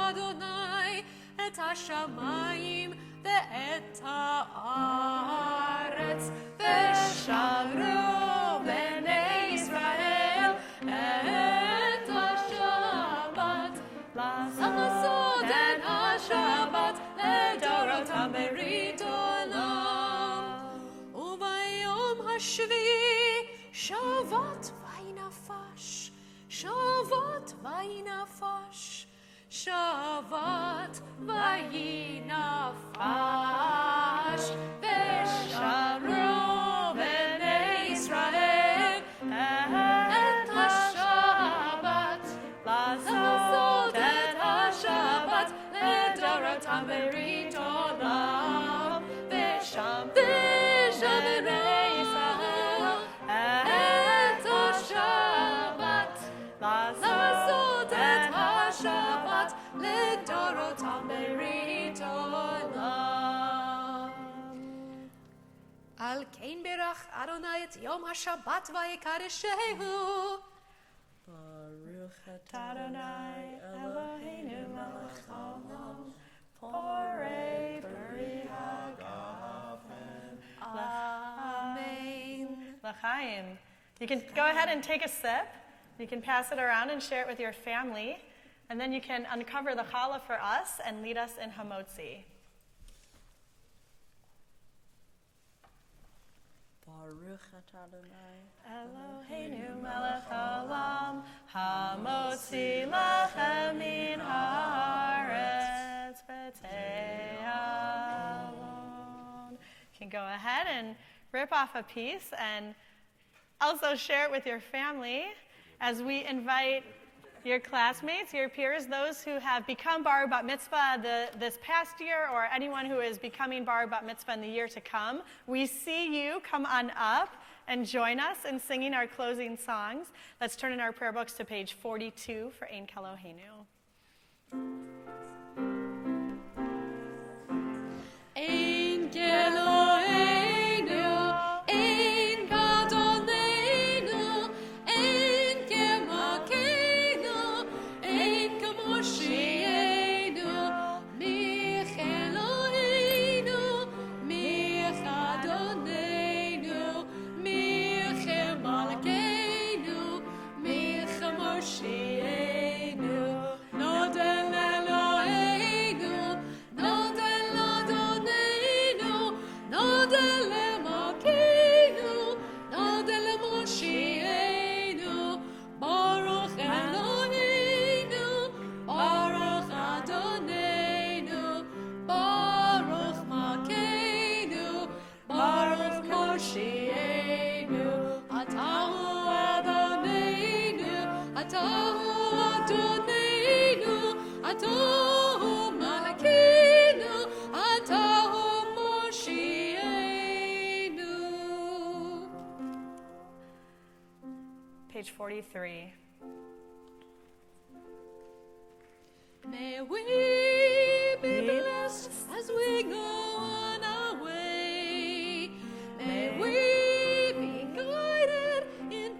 אדוני את השמיים ואת הארץ ושמרו בני ישראל את השבת לעשות את השבת לדורותם ברית עולם וביום השביעי שבת וינפש שבת וינפש שבת וינפש ושמרו בני ישראל את השבת לעשות את השבת לדורותם ברית עולם ושם בני ישראל את השבת לעשות את השבת לדורותם ברית עולם. על כן ברך אדוני את יום השבת ויקדשהו. Baruch Adonai Eloheinu melech haolam, porei peri hagafen. Amen. L'chaim. You can go ahead and take a sip. You can pass it around and share it with your family. And then you can uncover the challah for us and lead us in Hamotzi. Baruch Adonai Eloheinu melech haolam, hamotzi lachem min haaretz, go ahead and rip off a piece and also share it with your family as we invite your classmates, your peers, those who have become Bar Bat Mitzvah this past year, or anyone who is becoming Bar Bat Mitzvah in the year to come. We see you. Come on up and join us in singing our closing songs. Let's turn in our prayer books to page 42 for Ein Keloheinu. Ein Keloheinu, ein Kadonenu, ein Kemakenu, ein Kemoshienu, mich Eloheinu, mich Adonenu, mich Malkeinu, mich Moshienu, Noden Eloheinu, Noden Adonenu, Noden Malkeinu, Noden Moshienu, Baruch Eloheinu, Baruch Adonenu, Baruch Malkeinu, Baruch Moshienu, Atahu Adonenu, Atahu Adonenu, Atahu Malkeinu, Atahu Moshienu. Page 43. May we be blessed as we go on our way. May we be guided in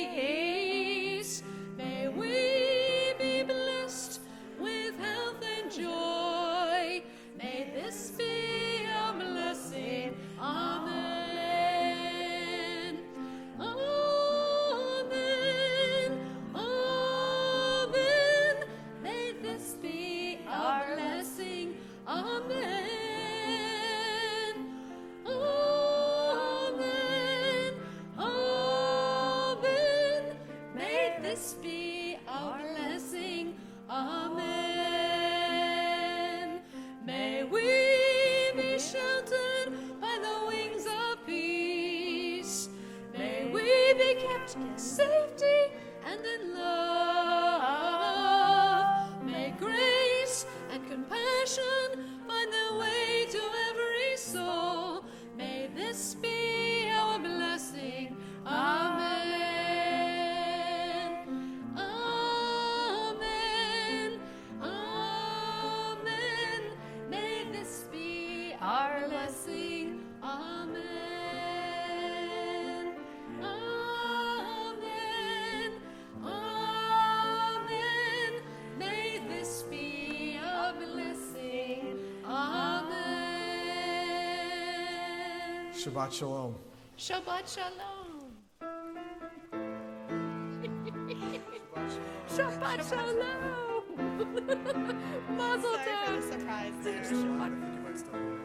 peace. May we be blessed with health and joy. May this be our blessing. Amen. Amen. Amen. May this be our blessing. Amen. Amen. Amen. May this be our blessing. Amen. May we be sheltered by the wings of peace. May we be kept in safety and in love. May grace and compassion find their way to every soul. May this be our blessing. Amen. Amen. Amen. May this be our blessing. Amen. Amen. Amen. May this be our blessing. Amen. Shabbat Shalom. Shabbat Shalom. Shabbat Shalom. Mazel Sorry for tov. the surprise there. I think you might still.